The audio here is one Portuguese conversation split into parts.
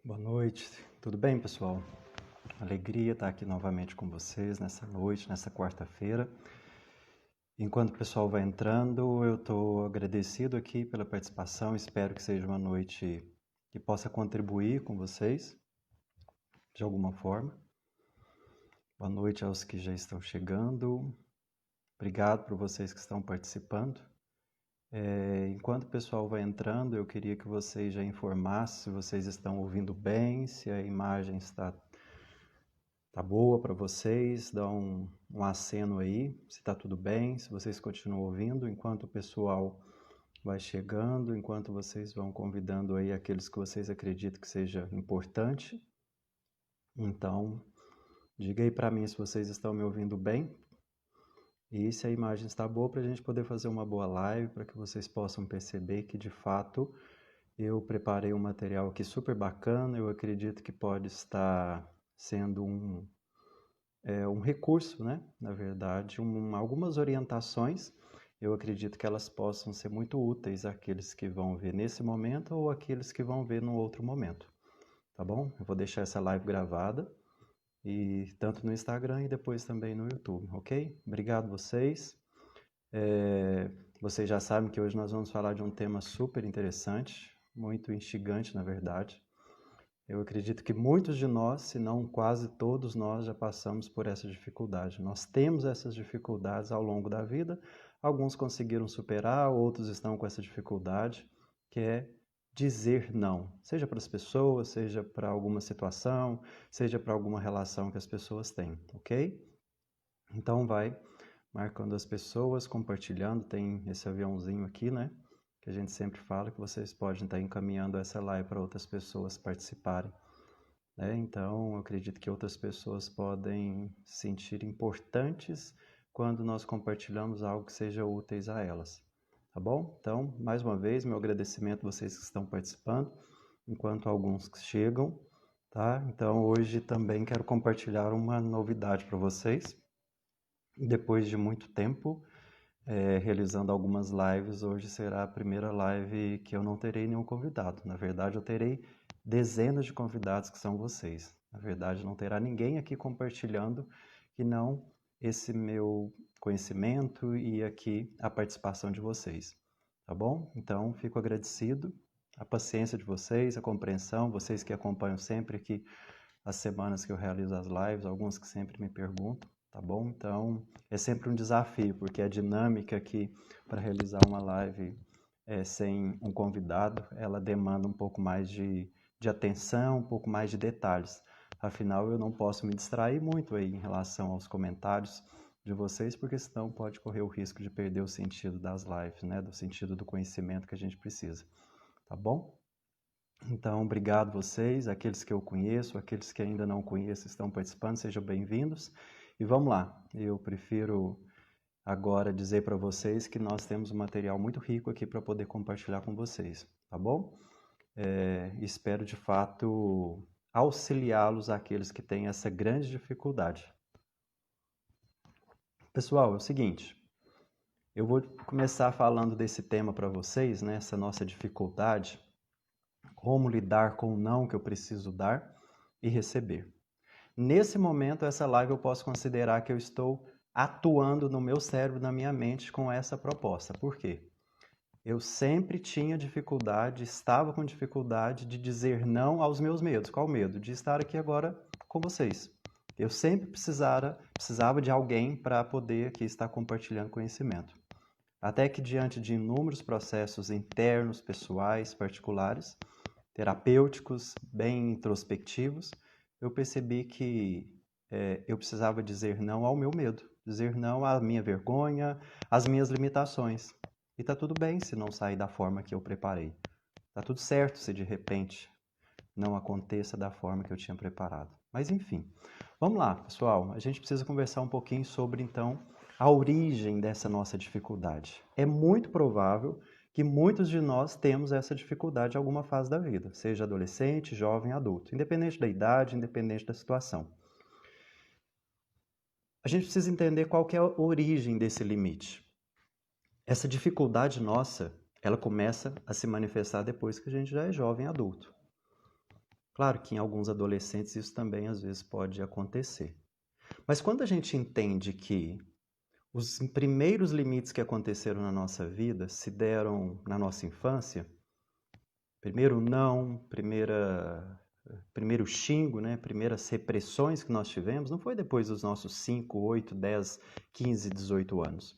Boa noite, tudo bem, pessoal? Alegria estar aqui novamente com vocês nessa noite, nessa quarta-feira. Enquanto o pessoal vai entrando, eu estou agradecido aqui pela participação. Espero que seja uma noite que possa contribuir com vocês de alguma forma. Boa noite aos que já estão chegando. Obrigado por vocês que estão participando. Enquanto o pessoal vai entrando, eu queria que vocês já informassem se vocês estão ouvindo bem, se a imagem está boa para vocês, dá um aceno aí, se está tudo bem, se vocês continuam ouvindo, enquanto o pessoal vai chegando, enquanto vocês vão convidando aí aqueles que vocês acreditam que seja importante. Então, diga aí para mim se vocês estão me ouvindo bem e se a imagem está boa para a gente poder fazer uma boa live, para que vocês possam perceber que de fato eu preparei um material aqui super bacana. Eu acredito que pode estar sendo um recurso, né? Na verdade, algumas orientações. Eu acredito que elas possam ser muito úteis àqueles que vão ver nesse momento ou àqueles que vão ver no outro momento, tá bom? Eu vou deixar essa live gravada, e tanto no Instagram e depois também no YouTube, ok? Obrigado vocês. Vocês já sabem que hoje nós vamos falar de um tema super interessante, muito instigante, na verdade. Eu acredito que muitos de nós, se não quase todos nós, já passamos por essa dificuldade. Nós temos essas dificuldades ao longo da vida. Alguns conseguiram superar, outros estão com essa dificuldade, que é dizer não. Seja para as pessoas, seja para alguma situação, seja para alguma relação que as pessoas têm, ok? Então vai marcando as pessoas, compartilhando. Tem esse aviãozinho aqui, né? Que a gente sempre fala que vocês podem estar encaminhando essa live para outras pessoas participarem. Então, eu acredito que outras pessoas podem se sentir importantes quando nós compartilhamos algo que seja útil a elas, tá bom? Então, mais uma vez, meu agradecimento a vocês que estão participando, enquanto alguns que chegam, tá? Então, hoje também quero compartilhar uma novidade para vocês. Depois de muito tempo, realizando algumas lives, hoje será a primeira live que eu não terei nenhum convidado. Na verdade, eu terei dezenas de convidados que são vocês. Na verdade, não terá ninguém aqui compartilhando que não esse meu conhecimento e aqui a participação de vocês, tá bom? Então, fico agradecido, a paciência de vocês, a compreensão, vocês que acompanham sempre aqui as semanas que eu realizo as lives, alguns que sempre me perguntam, tá bom? Então, é sempre um desafio, porque a dinâmica aqui para realizar uma live sem um convidado, ela demanda um pouco mais de atenção, um pouco mais de detalhes. Afinal, eu não posso me distrair muito aí em relação aos comentários de vocês, porque senão pode correr o risco de perder o sentido das lives, né? Do sentido do conhecimento que a gente precisa, tá bom? Então, obrigado vocês, aqueles que eu conheço, aqueles que ainda não conheço estão participando, sejam bem-vindos. E vamos lá, eu prefiro agora dizer para vocês que nós temos um material muito rico aqui para poder compartilhar com vocês, tá bom? Espero de fato auxiliá-los, aqueles que têm essa grande dificuldade. Pessoal, é o seguinte, eu vou começar falando desse tema para vocês, né, essa nossa dificuldade, como lidar com o não que eu preciso dar e receber. Nesse momento, essa live eu posso considerar que eu estou atuando no meu cérebro, na minha mente, com essa proposta. Por quê? Eu sempre tinha dificuldade, estava com dificuldade de dizer não aos meus medos. Qual medo? De estar aqui agora com vocês. Eu sempre precisava de alguém para poder aqui estar compartilhando conhecimento. Até que diante de inúmeros processos internos, pessoais, particulares, terapêuticos, bem introspectivos, eu percebi que eu precisava dizer não ao meu medo, dizer não à minha vergonha, às minhas limitações. E tá tudo bem se não sair da forma que eu preparei. Tá tudo certo se de repente não aconteça da forma que eu tinha preparado. Mas enfim, vamos lá, pessoal. A gente precisa conversar um pouquinho sobre, então, a origem dessa nossa dificuldade. É muito provável que muitos de nós temos essa dificuldade em alguma fase da vida, seja adolescente, jovem, adulto, independente da idade, independente da situação. A gente precisa entender qual que é a origem desse limite. Essa dificuldade nossa, ela começa a se manifestar depois que a gente já é jovem, adulto. Claro que em alguns adolescentes isso também às vezes pode acontecer. Mas quando a gente entende que os primeiros limites que aconteceram na nossa vida se deram na nossa infância, primeiro não, primeiro xingo, né? Primeiras repressões que nós tivemos, não foi depois dos nossos 5, 8, 10, 15, 18 anos.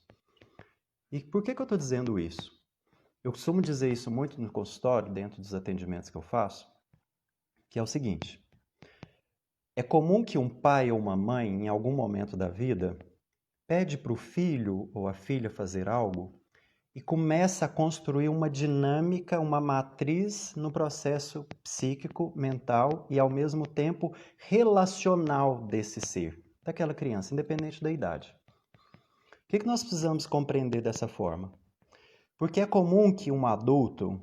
E por que eu estou dizendo isso? Eu costumo dizer isso muito no consultório, dentro dos atendimentos que eu faço, que é o seguinte: é comum que um pai ou uma mãe, em algum momento da vida, pede para o filho ou a filha fazer algo e começa a construir uma dinâmica, uma matriz no processo psíquico, mental e, ao mesmo tempo, relacional desse ser, daquela criança, independente da idade. O que nós precisamos compreender dessa forma? Porque é comum que um adulto,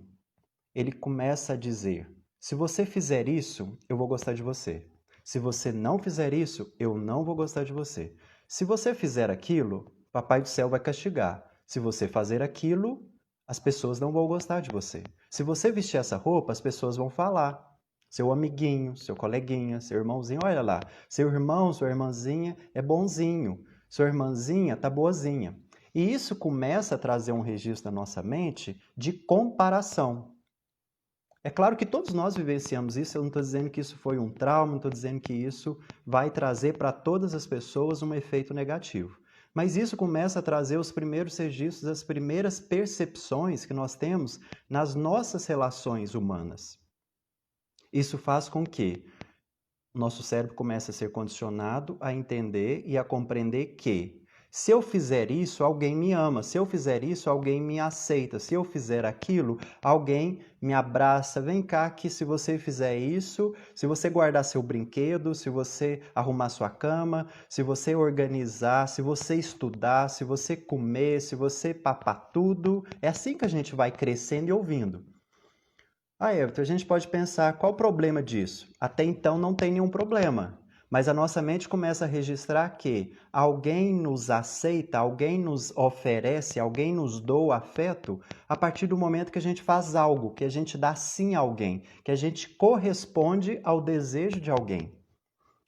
ele começa a dizer: se você fizer isso, eu vou gostar de você. Se você não fizer isso, eu não vou gostar de você. Se você fizer aquilo, Papai do Céu vai castigar. Se você fazer aquilo, as pessoas não vão gostar de você. Se você vestir essa roupa, as pessoas vão falar. Seu amiguinho, seu coleguinha, seu irmãozinho, olha lá. Seu irmão, sua irmãzinha é bonzinho. Sua irmãzinha tá boazinha. E isso começa a trazer um registro na nossa mente de comparação. É claro que todos nós vivenciamos isso, eu não estou dizendo que isso foi um trauma, não estou dizendo que isso vai trazer para todas as pessoas um efeito negativo. Mas isso começa a trazer os primeiros registros, as primeiras percepções que nós temos nas nossas relações humanas. Isso faz com que o nosso cérebro comece a ser condicionado a entender e a compreender que se eu fizer isso, alguém me ama. Se eu fizer isso, alguém me aceita. Se eu fizer aquilo, alguém me abraça. Vem cá que se você fizer isso, se você guardar seu brinquedo, se você arrumar sua cama, se você organizar, se você estudar, se você comer, se você papar tudo, é assim que a gente vai crescendo e ouvindo. Everton, a gente pode pensar qual o problema disso? Até então não tem nenhum problema. Mas a nossa mente começa a registrar que alguém nos aceita, alguém nos oferece, alguém nos doa afeto a partir do momento que a gente faz algo, que a gente dá sim a alguém, que a gente corresponde ao desejo de alguém.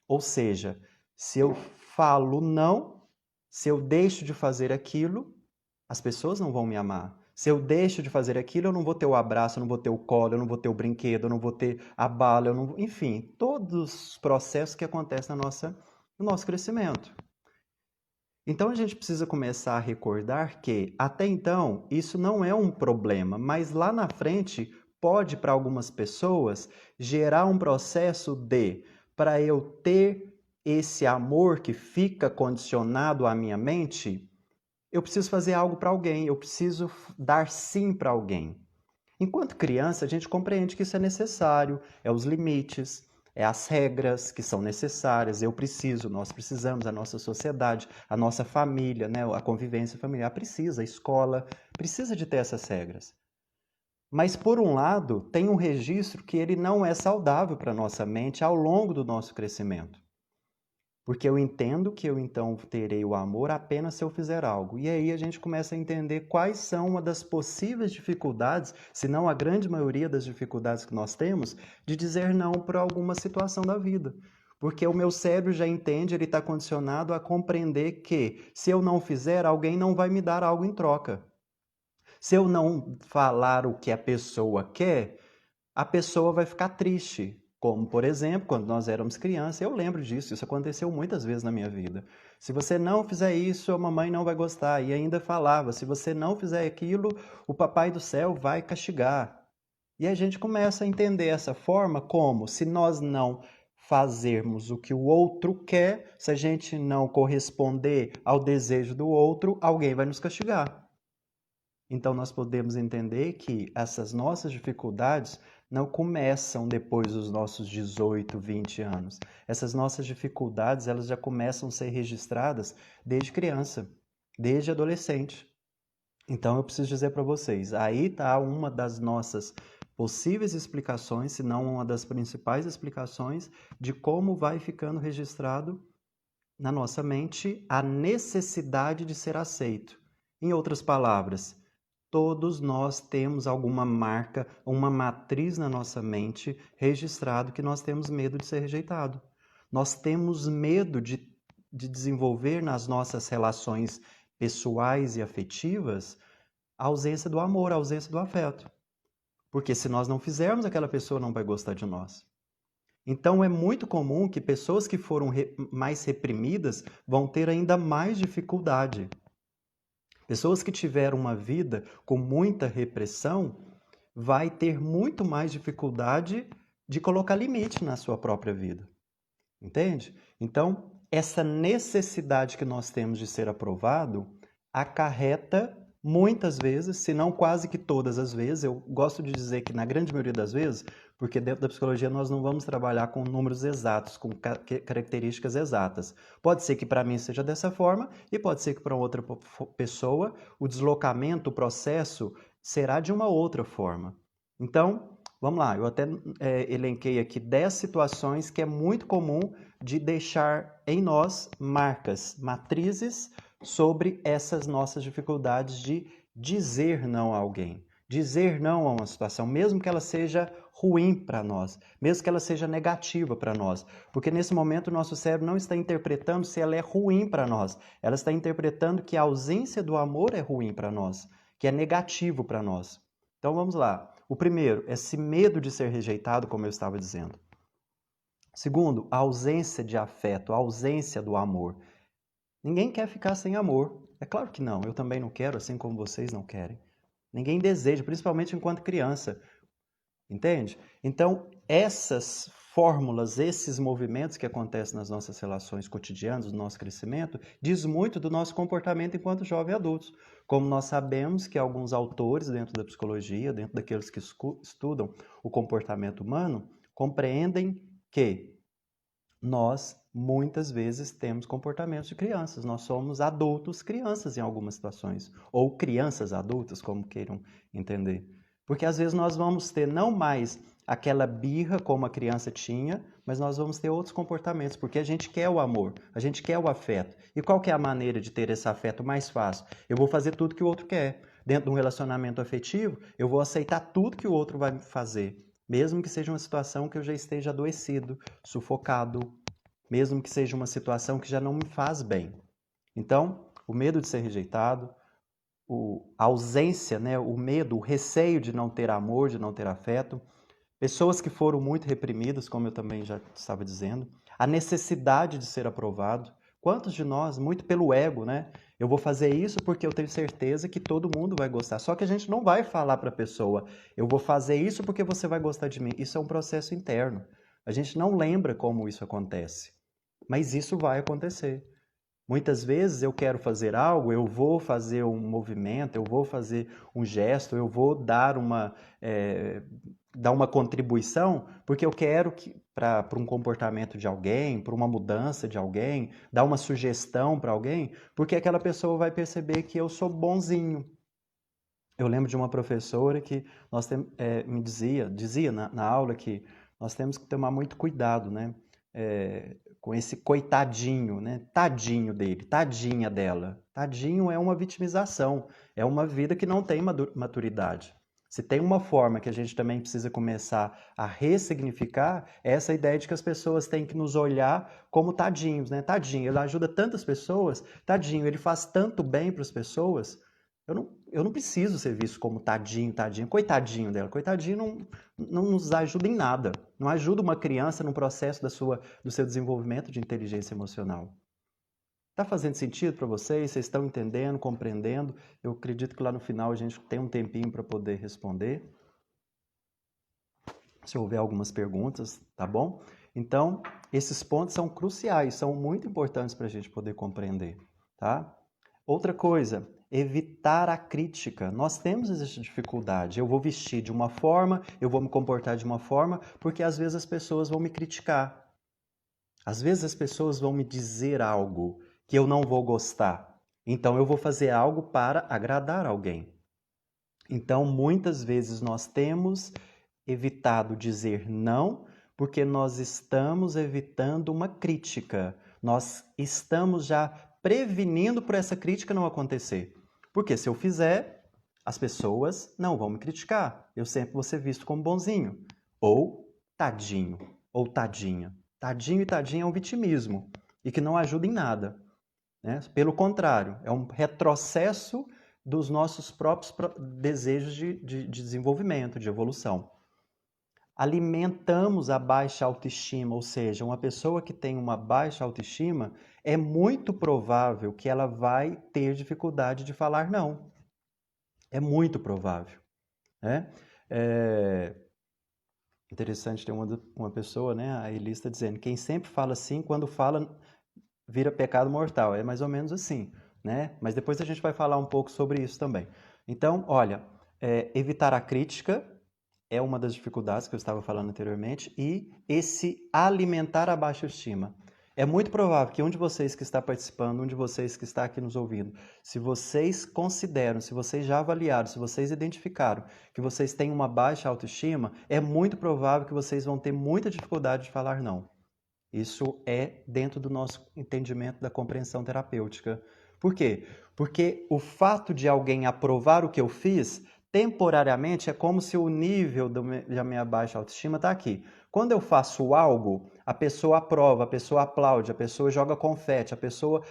Ou seja, se eu falo não, se eu deixo de fazer aquilo, as pessoas não vão me amar. Se eu deixo de fazer aquilo, eu não vou ter o abraço, eu não vou ter o colo, eu não vou ter o brinquedo, eu não vou ter a bala, eu não... enfim, todos os processos que acontecem no nosso crescimento. Então a gente precisa começar a recordar que, até então, isso não é um problema, mas lá na frente pode, para algumas pessoas, gerar um processo de, para eu ter esse amor que fica condicionado à minha mente, eu preciso fazer algo para alguém, eu preciso dar sim para alguém. Enquanto criança, a gente compreende que isso é necessário, é os limites, é as regras que são necessárias, eu preciso, nós precisamos, a nossa sociedade, a nossa família, né, a convivência familiar precisa, a escola precisa de ter essas regras. Mas, por um lado, tem um registro que ele não é saudável para a nossa mente ao longo do nosso crescimento. Porque eu entendo que eu então terei o amor apenas se eu fizer algo. E aí a gente começa a entender quais são uma das possíveis dificuldades, se não a grande maioria das dificuldades que nós temos, de dizer não para alguma situação da vida. Porque o meu cérebro já entende, ele está condicionado a compreender que se eu não fizer, alguém não vai me dar algo em troca. Se eu não falar o que a pessoa quer, a pessoa vai ficar triste. Como, por exemplo, quando nós éramos crianças, eu lembro disso, isso aconteceu muitas vezes na minha vida. Se você não fizer isso, a mamãe não vai gostar. E ainda falava, se você não fizer aquilo, o Papai do Céu vai castigar. E a gente começa a entender essa forma como, se nós não fazermos o que o outro quer, se a gente não corresponder ao desejo do outro, alguém vai nos castigar. Então nós podemos entender que essas nossas dificuldades não começam depois dos nossos 18, 20 anos. Essas nossas dificuldades, elas já começam a ser registradas desde criança, desde adolescente. Então eu preciso dizer para vocês, aí está uma das nossas possíveis explicações, se não uma das principais explicações de como vai ficando registrado na nossa mente a necessidade de ser aceito. Em outras palavras, Todos nós temos alguma marca, uma matriz na nossa mente registrado que nós temos medo de ser rejeitado. Nós temos medo de desenvolver nas nossas relações pessoais e afetivas a ausência do amor, a ausência do afeto. Porque se nós não fizermos, aquela pessoa não vai gostar de nós. Então é muito comum que pessoas que foram mais reprimidas vão ter ainda mais dificuldade. Pessoas que tiveram uma vida com muita repressão vai ter muito mais dificuldade de colocar limite na sua própria vida. Entende? Então, essa necessidade que nós temos de ser aprovado acarreta muitas vezes, se não quase que todas as vezes, eu gosto de dizer que na grande maioria das vezes, porque dentro da psicologia nós não vamos trabalhar com números exatos, com características exatas. Pode ser que para mim seja dessa forma e pode ser que para outra pessoa o deslocamento, o processo será de uma outra forma. Então, vamos lá, eu até elenquei aqui 10 situações que é muito comum de deixar em nós marcas, matrizes sobre essas nossas dificuldades de dizer não a alguém. Dizer não a uma situação, mesmo que ela seja ruim para nós, mesmo que ela seja negativa para nós. Porque nesse momento o nosso cérebro não está interpretando se ela é ruim para nós, ela está interpretando que a ausência do amor é ruim para nós, que é negativo para nós. Então vamos lá. O primeiro, esse medo de ser rejeitado, como eu estava dizendo. Segundo, a ausência de afeto, a ausência do amor. Ninguém quer ficar sem amor. É claro que não, eu também não quero, assim como vocês não querem. Ninguém deseja, principalmente enquanto criança. Entende? Então, essas fórmulas, esses movimentos que acontecem nas nossas relações cotidianas, no nosso crescimento, diz muito do nosso comportamento enquanto jovens adultos. Como nós sabemos que alguns autores dentro da psicologia, dentro daqueles que estudam o comportamento humano, compreendem que nós, muitas vezes, temos comportamentos de crianças. Nós somos adultos crianças em algumas situações. Ou crianças adultas, como queiram entender. Porque às vezes nós vamos ter não mais aquela birra como a criança tinha, mas nós vamos ter outros comportamentos, porque a gente quer o amor, a gente quer o afeto. E qual que é a maneira de ter esse afeto mais fácil? Eu vou fazer tudo que o outro quer. Dentro de um relacionamento afetivo, eu vou aceitar tudo que o outro vai me fazer. Mesmo que seja uma situação que eu já esteja adoecido, sufocado, mesmo que seja uma situação que já não me faz bem. Então, o medo de ser rejeitado, a ausência, né, o medo, o receio de não ter amor, de não ter afeto, pessoas que foram muito reprimidas, como eu também já estava dizendo, a necessidade de ser aprovado. Quantos de nós, muito pelo ego, né? Eu vou fazer isso porque eu tenho certeza que todo mundo vai gostar. Só que a gente não vai falar para a pessoa, eu vou fazer isso porque você vai gostar de mim. Isso é um processo interno. A gente não lembra como isso acontece, mas isso vai acontecer. Muitas vezes eu quero fazer algo, eu vou fazer um movimento, eu vou fazer um gesto, eu vou dar uma contribuição, porque eu quero que para um comportamento de alguém, para uma mudança de alguém, dar uma sugestão para alguém, porque aquela pessoa vai perceber que eu sou bonzinho. Eu lembro de uma professora que me dizia na aula que nós temos que tomar muito cuidado, né? Com esse coitadinho, né? Tadinho dele, tadinha dela. Tadinho é uma vitimização, é uma vida que não tem maturidade. Se tem uma forma que a gente também precisa começar a ressignificar, é essa ideia de que as pessoas têm que nos olhar como tadinhos, né? Tadinho, ele ajuda tantas pessoas, tadinho, ele faz tanto bem para as pessoas. Eu não preciso ser visto como tadinho, tadinho, coitadinho dela. Coitadinho não nos ajuda em nada. Não ajuda uma criança no processo do seu desenvolvimento de inteligência emocional. Está fazendo sentido para vocês? Vocês estão entendendo, compreendendo? Eu acredito que lá no final a gente tem um tempinho para poder responder. Se houver algumas perguntas, tá bom? Então, esses pontos são cruciais, são muito importantes para a gente poder compreender, tá? Outra coisa, evitar a crítica. Nós temos essa dificuldade. Eu vou vestir de uma forma, eu vou me comportar de uma forma, porque às vezes as pessoas vão me criticar. Às vezes as pessoas vão me dizer algo que eu não vou gostar. Então eu vou fazer algo para agradar alguém. Então muitas vezes nós temos evitado dizer não, porque nós estamos evitando uma crítica. Nós estamos já prevenindo por essa crítica não acontecer. Porque se eu fizer, As pessoas não vão me criticar. Eu sempre vou ser visto como bonzinho. Ou tadinho, ou tadinha. Tadinho e tadinha é um vitimismo e que não ajuda em nada, né? Pelo contrário, é um retrocesso dos nossos próprios desejos de desenvolvimento, de evolução. Alimentamos a baixa autoestima, ou seja, uma pessoa que tem uma baixa autoestima, é muito provável que ela vai ter dificuldade de falar não. É muito provável, né? Interessante ter uma pessoa, né, a Elis está dizendo, quem sempre fala sim, quando fala, vira pecado mortal. É mais ou menos assim, né? Mas depois a gente vai falar um pouco sobre isso também. Então, olha, evitar a crítica é uma das dificuldades que eu estava falando anteriormente, e esse alimentar a baixa estima. É muito provável que um de vocês que está participando, um de vocês que está aqui nos ouvindo, se vocês consideram, se vocês já avaliaram, se vocês identificaram que vocês têm uma baixa autoestima, é muito provável que vocês vão ter muita dificuldade de falar não. Isso é dentro do nosso entendimento da compreensão terapêutica. Por quê? Porque o fato de alguém aprovar o que eu fiz, temporariamente, é como se o nível da minha baixa autoestima está aqui. Quando eu faço algo, a pessoa aprova, a pessoa aplaude, a pessoa joga confete, a pessoa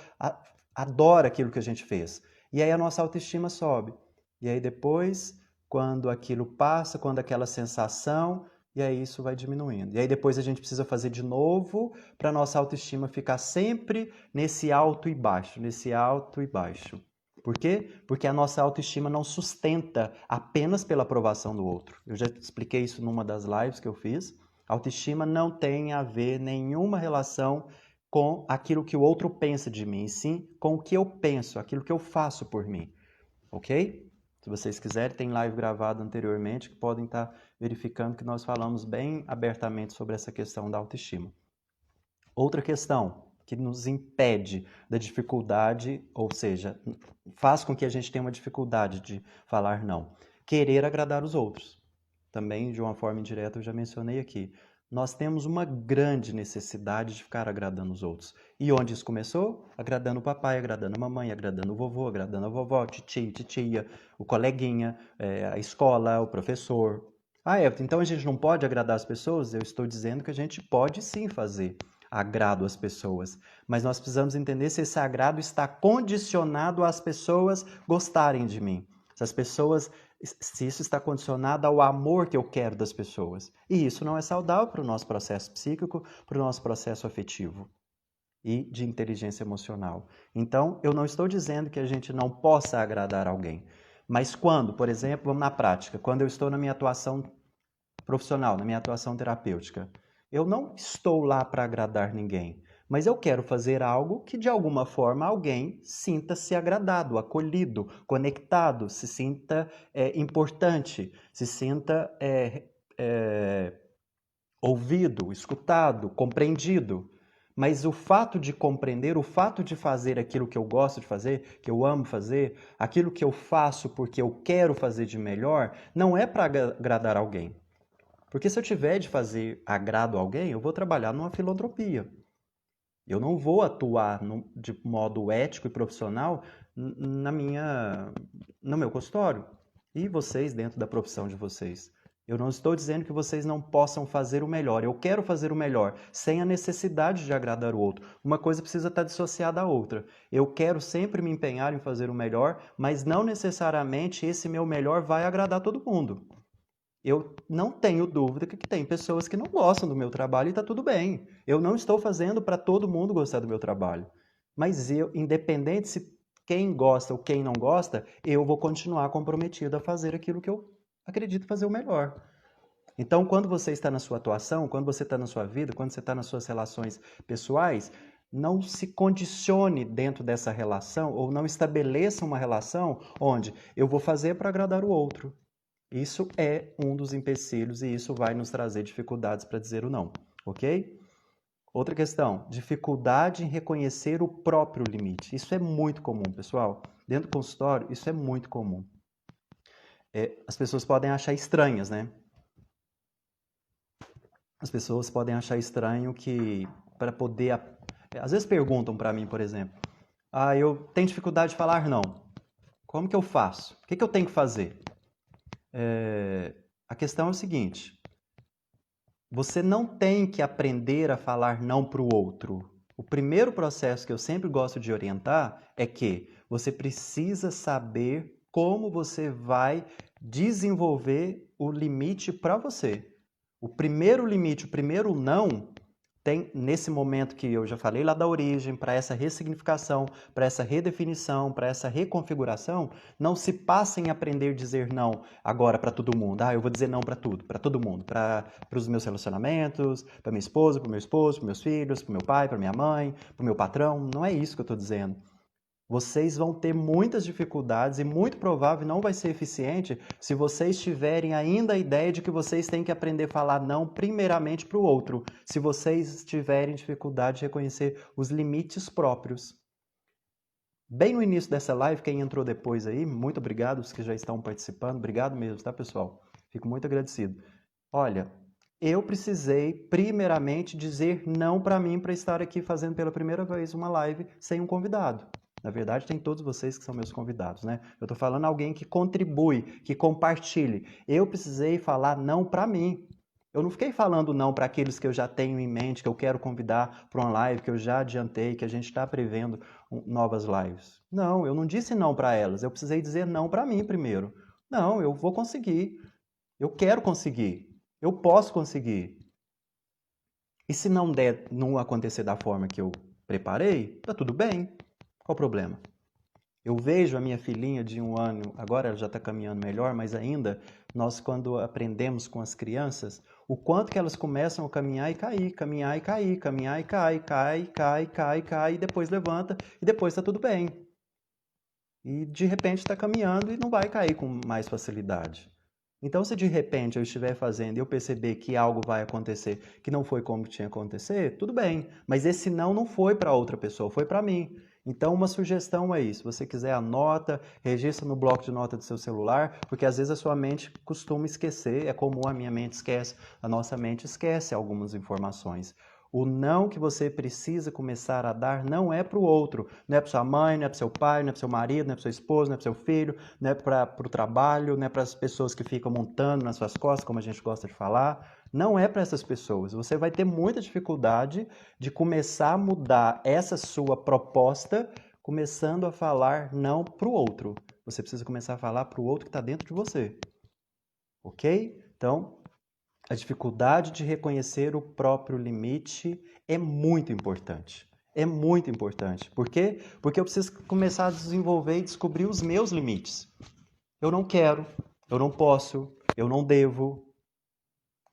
adora aquilo que a gente fez. E aí a nossa autoestima sobe. E aí depois, quando aquilo passa, quando aquela sensação, e aí isso vai diminuindo. E aí depois a gente precisa fazer de novo para a nossa autoestima ficar sempre nesse alto e baixo, nesse alto e baixo. Por quê? Porque a nossa autoestima não sustenta apenas pela aprovação do outro. Eu já expliquei isso numa das lives que eu fiz. A autoestima não tem a ver nenhuma relação com aquilo que o outro pensa de mim, sim com o que eu penso, aquilo que eu faço por mim. Ok? Se vocês quiserem, tem live gravada anteriormente que podem estar verificando que nós falamos bem abertamente sobre essa questão da autoestima. Outra questão que nos impede da dificuldade, ou seja, faz com que a gente tenha uma dificuldade de falar não. Querer agradar os outros. Também, de uma forma indireta, eu já mencionei aqui. Nós temos uma grande necessidade de ficar agradando os outros. E onde isso começou? Agradando o papai, agradando a mamãe, agradando o vovô, agradando a vovó, titio, titia, o coleguinha, a escola, o professor. Então a gente não pode agradar as pessoas? Eu estou dizendo que a gente pode sim fazer agrado às pessoas, mas nós precisamos entender se esse agrado está condicionado às pessoas gostarem de mim. Se isso está condicionado ao amor que eu quero das pessoas. E isso não é saudável para o nosso processo psíquico, para o nosso processo afetivo e de inteligência emocional. Então, eu não estou dizendo que a gente não possa agradar alguém. Mas quando, por exemplo, vamos na prática, quando eu estou na minha atuação profissional, na minha atuação terapêutica, eu não estou lá para agradar ninguém, mas eu quero fazer algo que de alguma forma alguém sinta-se agradado, acolhido, conectado, se sinta importante, se sinta ouvido, escutado, compreendido. Mas o fato de compreender, o fato de fazer aquilo que eu gosto de fazer, que eu amo fazer, aquilo que eu faço porque eu quero fazer de melhor, não é para agradar alguém. Porque se eu tiver de fazer agrado a alguém, eu vou trabalhar numa filantropia. Eu não vou atuar de modo ético e profissional no meu consultório. E vocês dentro da profissão de vocês. Eu não estou dizendo que vocês não possam fazer o melhor. Eu quero fazer o melhor, sem a necessidade de agradar o outro. Uma coisa precisa estar dissociada da outra. Eu quero sempre me empenhar em fazer o melhor, mas não necessariamente esse meu melhor vai agradar todo mundo. Eu não tenho dúvida que tem pessoas que não gostam do meu trabalho e está tudo bem. Eu não estou fazendo para todo mundo gostar do meu trabalho. Mas eu, independente se quem gosta ou quem não gosta, eu vou continuar comprometido a fazer aquilo que eu acredito fazer o melhor. Então, quando você está na sua atuação, quando você está na sua vida, quando você está nas suas relações pessoais, não se condicione dentro dessa relação ou não estabeleça uma relação onde eu vou fazer para agradar o outro. Isso é um dos empecilhos e isso vai nos trazer dificuldades para dizer o não, ok? Outra questão, dificuldade em reconhecer o próprio limite. Isso é muito comum, pessoal. Dentro do consultório, isso é muito comum. As pessoas podem achar estranhas, né? As pessoas podem achar estranho que, para poder... Às vezes perguntam para mim, por exemplo, eu tenho dificuldade de falar não. Como que eu faço? O que que eu tenho que fazer? A questão é o seguinte: você não tem que aprender a falar não para o outro. O primeiro processo que eu sempre gosto de orientar é que você precisa saber como você vai desenvolver o limite para você. O primeiro limite, o primeiro não, tem nesse momento que eu já falei lá da origem, para essa ressignificação, para essa redefinição, para essa reconfiguração, não se passa em aprender a dizer não agora para todo mundo. Ah, eu vou dizer não para tudo, para todo mundo, para os meus relacionamentos, para minha esposa, para o meu esposo, para meus filhos, para meu pai, para minha mãe, para o meu patrão. Não é isso que eu estou dizendo. Vocês vão ter muitas dificuldades e muito provável não vai ser eficiente se vocês tiverem ainda a ideia de que vocês têm que aprender a falar não primeiramente para o outro, se vocês tiverem dificuldade de reconhecer os limites próprios. Bem no início dessa live, quem entrou depois aí, muito obrigado, os que já estão participando, obrigado mesmo, tá, pessoal? Fico muito agradecido. Olha, eu precisei primeiramente dizer não para mim para estar aqui fazendo pela primeira vez uma live sem um convidado. Na verdade, tem todos vocês que são meus convidados, né? Eu estou falando alguém que contribui, que compartilhe. Eu precisei falar não para mim. Eu não fiquei falando não para aqueles que eu já tenho em mente, que eu quero convidar para uma live, que eu já adiantei, que a gente está prevendo novas lives. Não, eu não disse não para elas. Eu precisei dizer não para mim primeiro. Não, eu vou conseguir. Eu quero conseguir. Eu posso conseguir. E se não der, não acontecer da forma que eu preparei, tá tudo bem. Qual o problema? Eu vejo a minha filhinha de 1 ano, agora ela já está caminhando melhor, mas ainda nós quando aprendemos com as crianças, o quanto que elas começam a caminhar e cair, caminhar e cair, caminhar e cai, e depois levanta e depois está tudo bem. E de repente está caminhando e não vai cair com mais facilidade. Então, se de repente eu estiver fazendo e eu perceber que algo vai acontecer que não foi como tinha que acontecer, tudo bem. Mas esse não foi para outra pessoa, foi para mim. Então, uma sugestão é isso. Se você quiser, anota, registra no bloco de nota do seu celular, porque às vezes a sua mente costuma esquecer, é comum a minha mente esquece, a nossa mente esquece algumas informações. O não que você precisa começar a dar não é para o outro, não é para sua mãe, não é para seu pai, não é para seu marido, não é para sua esposa, não é para seu filho, não é para o trabalho, não é para as pessoas que ficam montando nas suas costas, como a gente gosta de falar. Não é para essas pessoas. Você vai ter muita dificuldade de começar a mudar essa sua proposta, começando a falar não para o outro. Você precisa começar a falar para o outro que está dentro de você. Ok? Então, a dificuldade de reconhecer o próprio limite é muito importante. É muito importante. Por quê? Porque eu preciso começar a desenvolver e descobrir os meus limites. Eu não quero, eu não posso, eu não devo,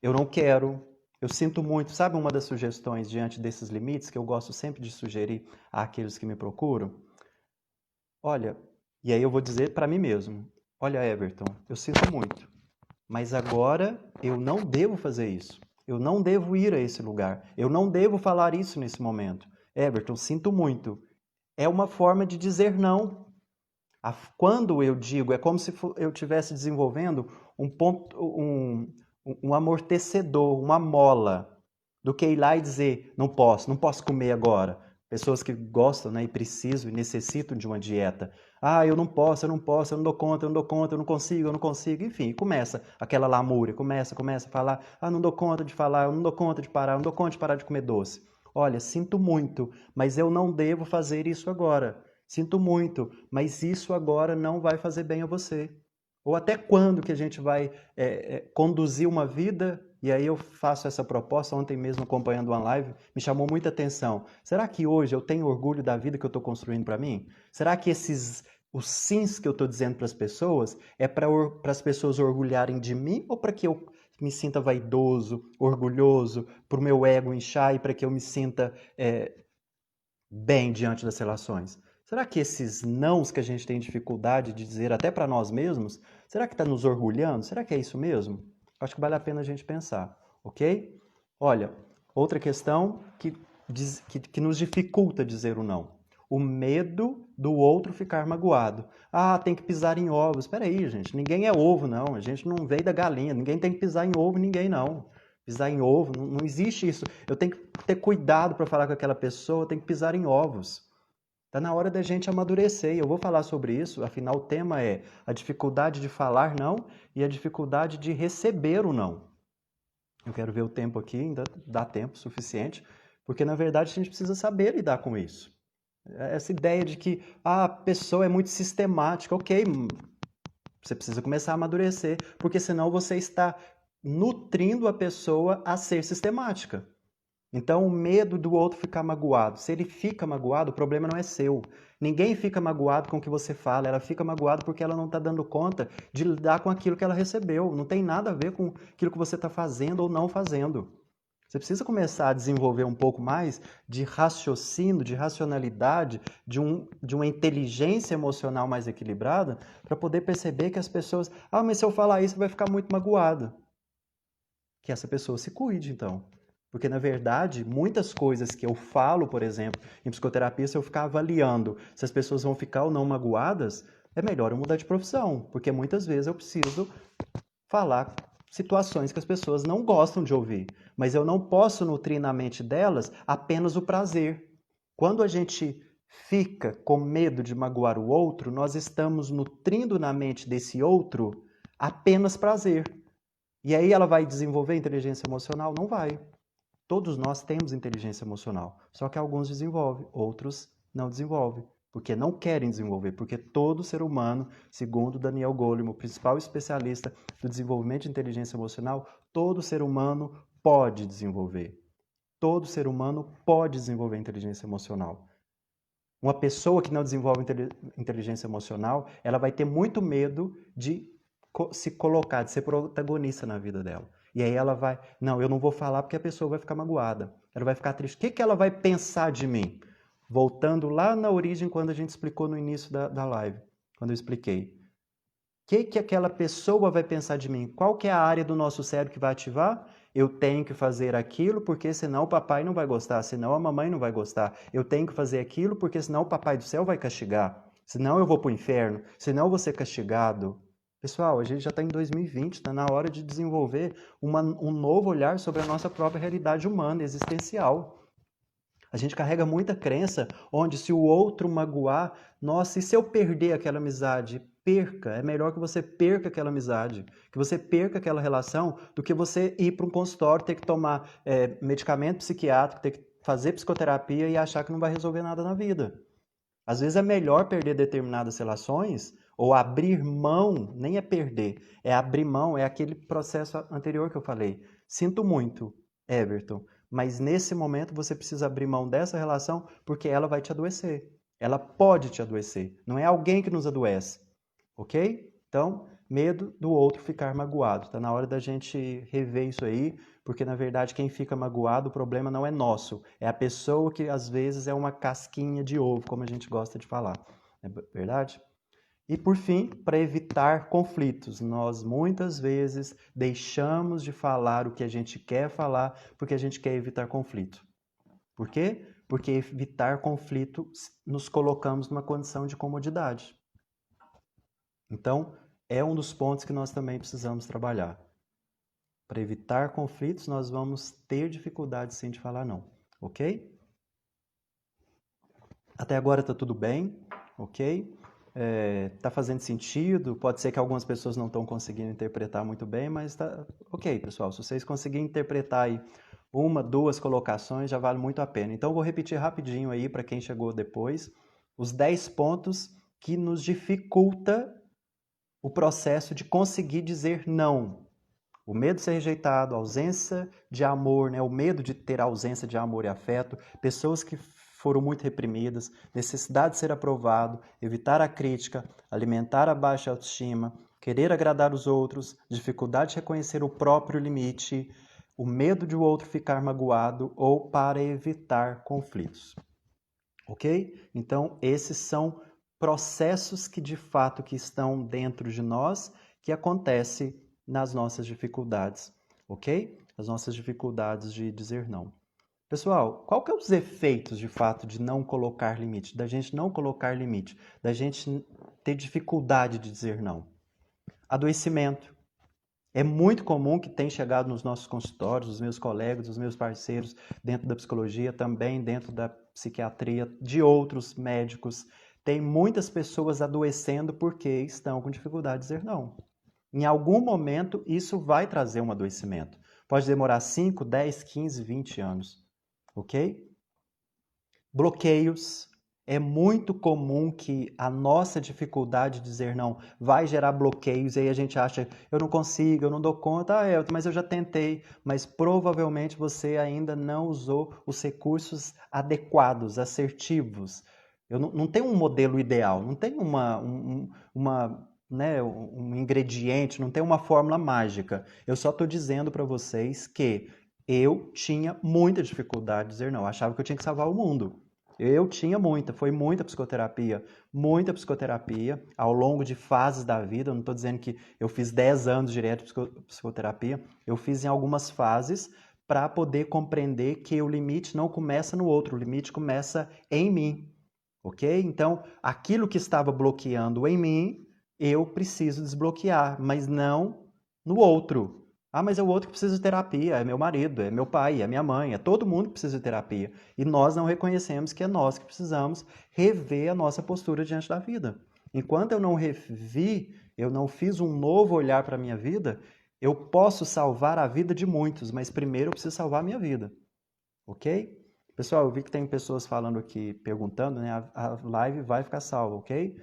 eu não quero, eu sinto muito. Sabe uma das sugestões diante desses limites que eu gosto sempre de sugerir àqueles que me procuram? Olha, e aí eu vou dizer para mim mesmo. Olha, Everton, eu sinto muito. Mas agora eu não devo fazer isso. Eu não devo ir a esse lugar. Eu não devo falar isso nesse momento. Everton, sinto muito. É uma forma de dizer não. Quando eu digo, é como se eu estivesse desenvolvendo um amortecedor, uma mola, do que ir lá e dizer, não posso comer agora. Pessoas que gostam, né, e precisam e necessitam de uma dieta. Ah, eu não posso, eu não dou conta, eu não consigo. Enfim, começa aquela lamúria, começa a falar, ah, não dou conta de falar, eu não dou conta de parar, eu não dou conta de parar de comer doce. Olha, sinto muito, mas eu não devo fazer isso agora. Sinto muito, mas isso agora não vai fazer bem a você. Ou até quando que a gente vai conduzir uma vida? E aí eu faço essa proposta, ontem mesmo acompanhando uma live, me chamou muita atenção. Será que hoje eu tenho orgulho da vida que eu estou construindo para mim? Será que os sims que eu estou dizendo para as pessoas é para as pessoas orgulharem de mim ou para que eu me sinta vaidoso, orgulhoso, para o meu ego inchar e para que eu me sinta bem diante das relações? Será que esses nãos que a gente tem dificuldade de dizer até para nós mesmos, será que está nos orgulhando? Será que é isso mesmo? Acho que vale a pena a gente pensar, ok? Olha, outra questão que nos dificulta dizer o não. O medo do outro ficar magoado. Ah, tem que pisar em ovos. Espera aí, gente, ninguém é ovo, não. A gente não veio da galinha. Ninguém tem que pisar em ovo, ninguém não. Pisar em ovo, não existe isso. Eu tenho que ter cuidado para falar com aquela pessoa, eu tenho que pisar em ovos. Está na hora da gente amadurecer, e eu vou falar sobre isso, afinal o tema é a dificuldade de falar não e a dificuldade de receber o não. Eu quero ver o tempo aqui, ainda dá tempo suficiente, porque na verdade a gente precisa saber lidar com isso. Essa ideia de que a pessoa é muito sistemática, ok, você precisa começar a amadurecer, porque senão você está nutrindo a pessoa a ser sistemática. Então, o medo do outro ficar magoado. Se ele fica magoado, o problema não é seu. Ninguém fica magoado com o que você fala. Ela fica magoada porque ela não está dando conta de lidar com aquilo que ela recebeu. Não tem nada a ver com aquilo que você está fazendo ou não fazendo. Você precisa começar a desenvolver um pouco mais de raciocínio, de racionalidade, de uma inteligência emocional mais equilibrada, para poder perceber que as pessoas... Ah, mas se eu falar isso, vai ficar muito magoada. Que essa pessoa se cuide, então. Porque, na verdade, muitas coisas que eu falo, por exemplo, em psicoterapia, se eu ficar avaliando se as pessoas vão ficar ou não magoadas, é melhor eu mudar de profissão. Porque muitas vezes eu preciso falar situações que as pessoas não gostam de ouvir. Mas eu não posso nutrir na mente delas apenas o prazer. Quando a gente fica com medo de magoar o outro, nós estamos nutrindo na mente desse outro apenas prazer. E aí ela vai desenvolver inteligência emocional? Não vai. Todos nós temos inteligência emocional, só que alguns desenvolvem, outros não desenvolvem, porque não querem desenvolver, porque todo ser humano, segundo Daniel Goleman, o principal especialista do desenvolvimento de inteligência emocional, todo ser humano pode desenvolver. Todo ser humano pode desenvolver inteligência emocional. Uma pessoa que não desenvolve inteligência emocional, ela vai ter muito medo de se colocar, de ser protagonista na vida dela. E aí ela vai, não, eu não vou falar porque a pessoa vai ficar magoada. Ela vai ficar triste. O que ela vai pensar de mim? Voltando lá na origem, quando a gente explicou no início da live, quando eu expliquei. O que aquela pessoa vai pensar de mim? Qual que é a área do nosso cérebro que vai ativar? Eu tenho que fazer aquilo porque senão o papai não vai gostar, senão a mamãe não vai gostar. Eu tenho que fazer aquilo porque senão o papai do céu vai castigar. Senão eu vou para o inferno, senão eu vou ser castigado. Pessoal, a gente já está em 2020, está na hora de desenvolver um novo olhar sobre a nossa própria realidade humana, existencial. A gente carrega muita crença onde se o outro magoar, nossa, e se eu perder aquela amizade? Perca. É melhor que você perca aquela amizade, que você perca aquela relação, do que você ir para um consultório, ter que tomar medicamento psiquiátrico, ter que fazer psicoterapia e achar que não vai resolver nada na vida. Às vezes é melhor perder determinadas relações ou abrir mão, nem é perder, é abrir mão, é aquele processo anterior que eu falei. Sinto muito, Everton, mas nesse momento você precisa abrir mão dessa relação porque ela vai te adoecer. Ela pode te adoecer. Não é alguém que nos adoece, ok? Então, medo do outro ficar magoado. Está na hora da gente rever isso aí, porque na verdade quem fica magoado, o problema não é nosso. É a pessoa que às vezes é uma casquinha de ovo, como a gente gosta de falar. É verdade? E por fim, para evitar conflitos, nós muitas vezes deixamos de falar o que a gente quer falar porque a gente quer evitar conflito. Por quê? Porque evitar conflito nos colocamos numa condição de comodidade. Então, é um dos pontos que nós também precisamos trabalhar. Para evitar conflitos, nós vamos ter dificuldade sim de falar não, ok? Até agora está tudo bem, ok? Está fazendo sentido, pode ser que algumas pessoas não estão conseguindo interpretar muito bem, mas está ok, pessoal. Se vocês conseguirem interpretar aí uma, duas colocações, já vale muito a pena. Então, vou repetir rapidinho aí para quem chegou depois, os 10 pontos que nos dificulta o processo de conseguir dizer não. O medo de ser rejeitado, a ausência de amor, né? O medo de ter ausência de amor e afeto, pessoas que foram muito reprimidas, necessidade de ser aprovado, evitar a crítica, alimentar a baixa autoestima, querer agradar os outros, dificuldade de reconhecer o próprio limite, o medo de o outro ficar magoado ou para evitar conflitos. Ok? Então, esses são processos que de fato que estão dentro de nós, que acontecem nas nossas dificuldades, ok? As nossas dificuldades de dizer não. Pessoal, qual que é os efeitos de fato de não colocar limite, da gente não colocar limite, da gente ter dificuldade de dizer não? Adoecimento. É muito comum que tem chegado nos nossos consultórios, os meus colegas, os meus parceiros dentro da psicologia, também dentro da psiquiatria, de outros médicos. Tem muitas pessoas adoecendo porque estão com dificuldade de dizer não. Em algum momento, isso vai trazer um adoecimento. Pode demorar 5, 10, 15, 20 anos. Ok? Bloqueios. É muito comum que a nossa dificuldade de dizer não vai gerar bloqueios e aí a gente acha, eu não consigo, eu não dou conta, mas eu já tentei, mas provavelmente você ainda não usou os recursos adequados, assertivos. Não tem um modelo ideal, não tem um ingrediente, não tem uma fórmula mágica. Eu só estou dizendo para vocês que eu tinha muita dificuldade de dizer não, eu achava que eu tinha que salvar o mundo. Eu tinha foi muita psicoterapia ao longo de fases da vida. Eu não estou dizendo que eu fiz 10 anos direto de psicoterapia, eu fiz em algumas fases para poder compreender que o limite não começa no outro, o limite começa em mim, ok? Então, aquilo que estava bloqueando em mim, eu preciso desbloquear, mas não no outro. Mas é o outro que precisa de terapia, é meu marido, é meu pai, é minha mãe, é todo mundo que precisa de terapia. E nós não reconhecemos que é nós que precisamos rever a nossa postura diante da vida. Enquanto eu não revi, eu não fiz um novo olhar para a minha vida, eu posso salvar a vida de muitos, mas primeiro eu preciso salvar a minha vida. Ok? Pessoal, eu vi que tem pessoas falando aqui, perguntando, né? A live vai ficar salva, ok?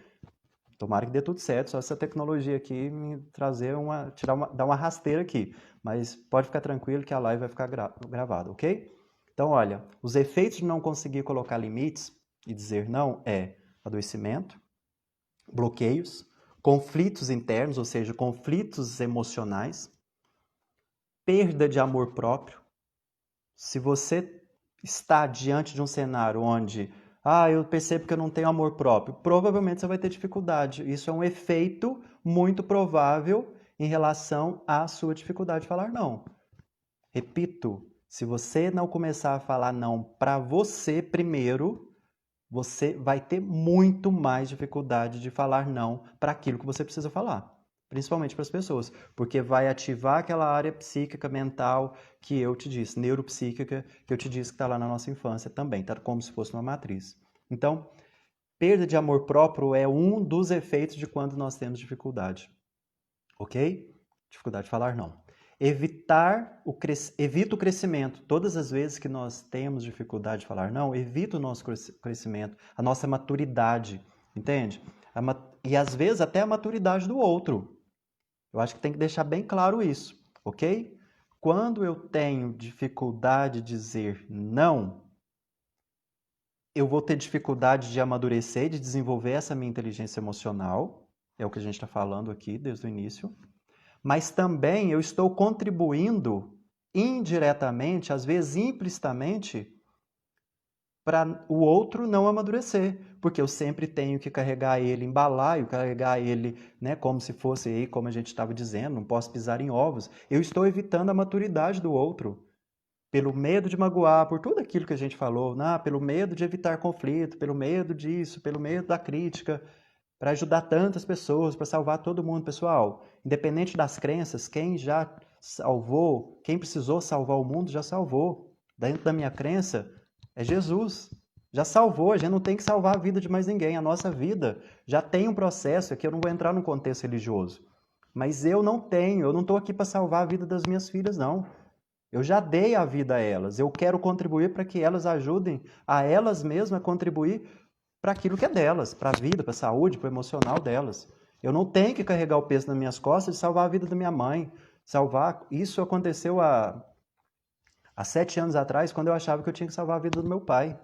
Tomara que dê tudo certo, só essa tecnologia aqui me trazer dar uma rasteira aqui. Mas pode ficar tranquilo que a live vai ficar gravada, ok? Então, olha, os efeitos de não conseguir colocar limites e dizer não é adoecimento, bloqueios, conflitos internos, ou seja, conflitos emocionais, perda de amor próprio. Se você está diante de um cenário onde eu percebo que eu não tenho amor próprio, provavelmente você vai ter dificuldade. Isso é um efeito muito provável em relação à sua dificuldade de falar não. Repito, se você não começar a falar não para você primeiro, você vai ter muito mais dificuldade de falar não para aquilo que você precisa falar. Principalmente para as pessoas, porque vai ativar aquela área psíquica, mental que eu te disse, neuropsíquica, que eu te disse que está lá na nossa infância também, está como se fosse uma matriz. Então, perda de amor próprio é um dos efeitos de quando nós temos dificuldade, ok? Dificuldade de falar não. Evita o crescimento. Todas as vezes que nós temos dificuldade de falar não, evita o nosso crescimento, a nossa maturidade, entende? E às vezes até a maturidade do outro. Eu acho que tem que deixar bem claro isso, ok? Quando eu tenho dificuldade de dizer não, eu vou ter dificuldade de amadurecer, de desenvolver essa minha inteligência emocional, é o que a gente está falando aqui desde o início, mas também eu estou contribuindo indiretamente, às vezes implicitamente, para o outro não amadurecer, porque eu sempre tenho que carregar ele em balaio, carregar ele, né, como se fosse aí, como a gente estava dizendo, não posso pisar em ovos. Eu estou evitando a maturidade do outro, pelo medo de magoar, por tudo aquilo que a gente falou, pelo medo de evitar conflito, pelo medo disso, pelo medo da crítica, para ajudar tantas pessoas, para salvar todo mundo. Pessoal, independente das crenças, quem já salvou, quem precisou salvar o mundo, já salvou. Dentro da minha crença, é Jesus. Já salvou, a gente não tem que salvar a vida de mais ninguém. A nossa vida já tem um processo, aqui eu não vou entrar no contexto religioso, mas eu não estou aqui para salvar a vida das minhas filhas, não. Eu já dei a vida a elas, eu quero contribuir para que elas ajudem a elas mesmas a contribuir para aquilo que é delas, para a vida, para a saúde, para o emocional delas. Eu não tenho que carregar o peso nas minhas costas de salvar a vida da minha mãe. Isso aconteceu há 7 anos atrás, quando eu achava que eu tinha que salvar a vida do meu pai.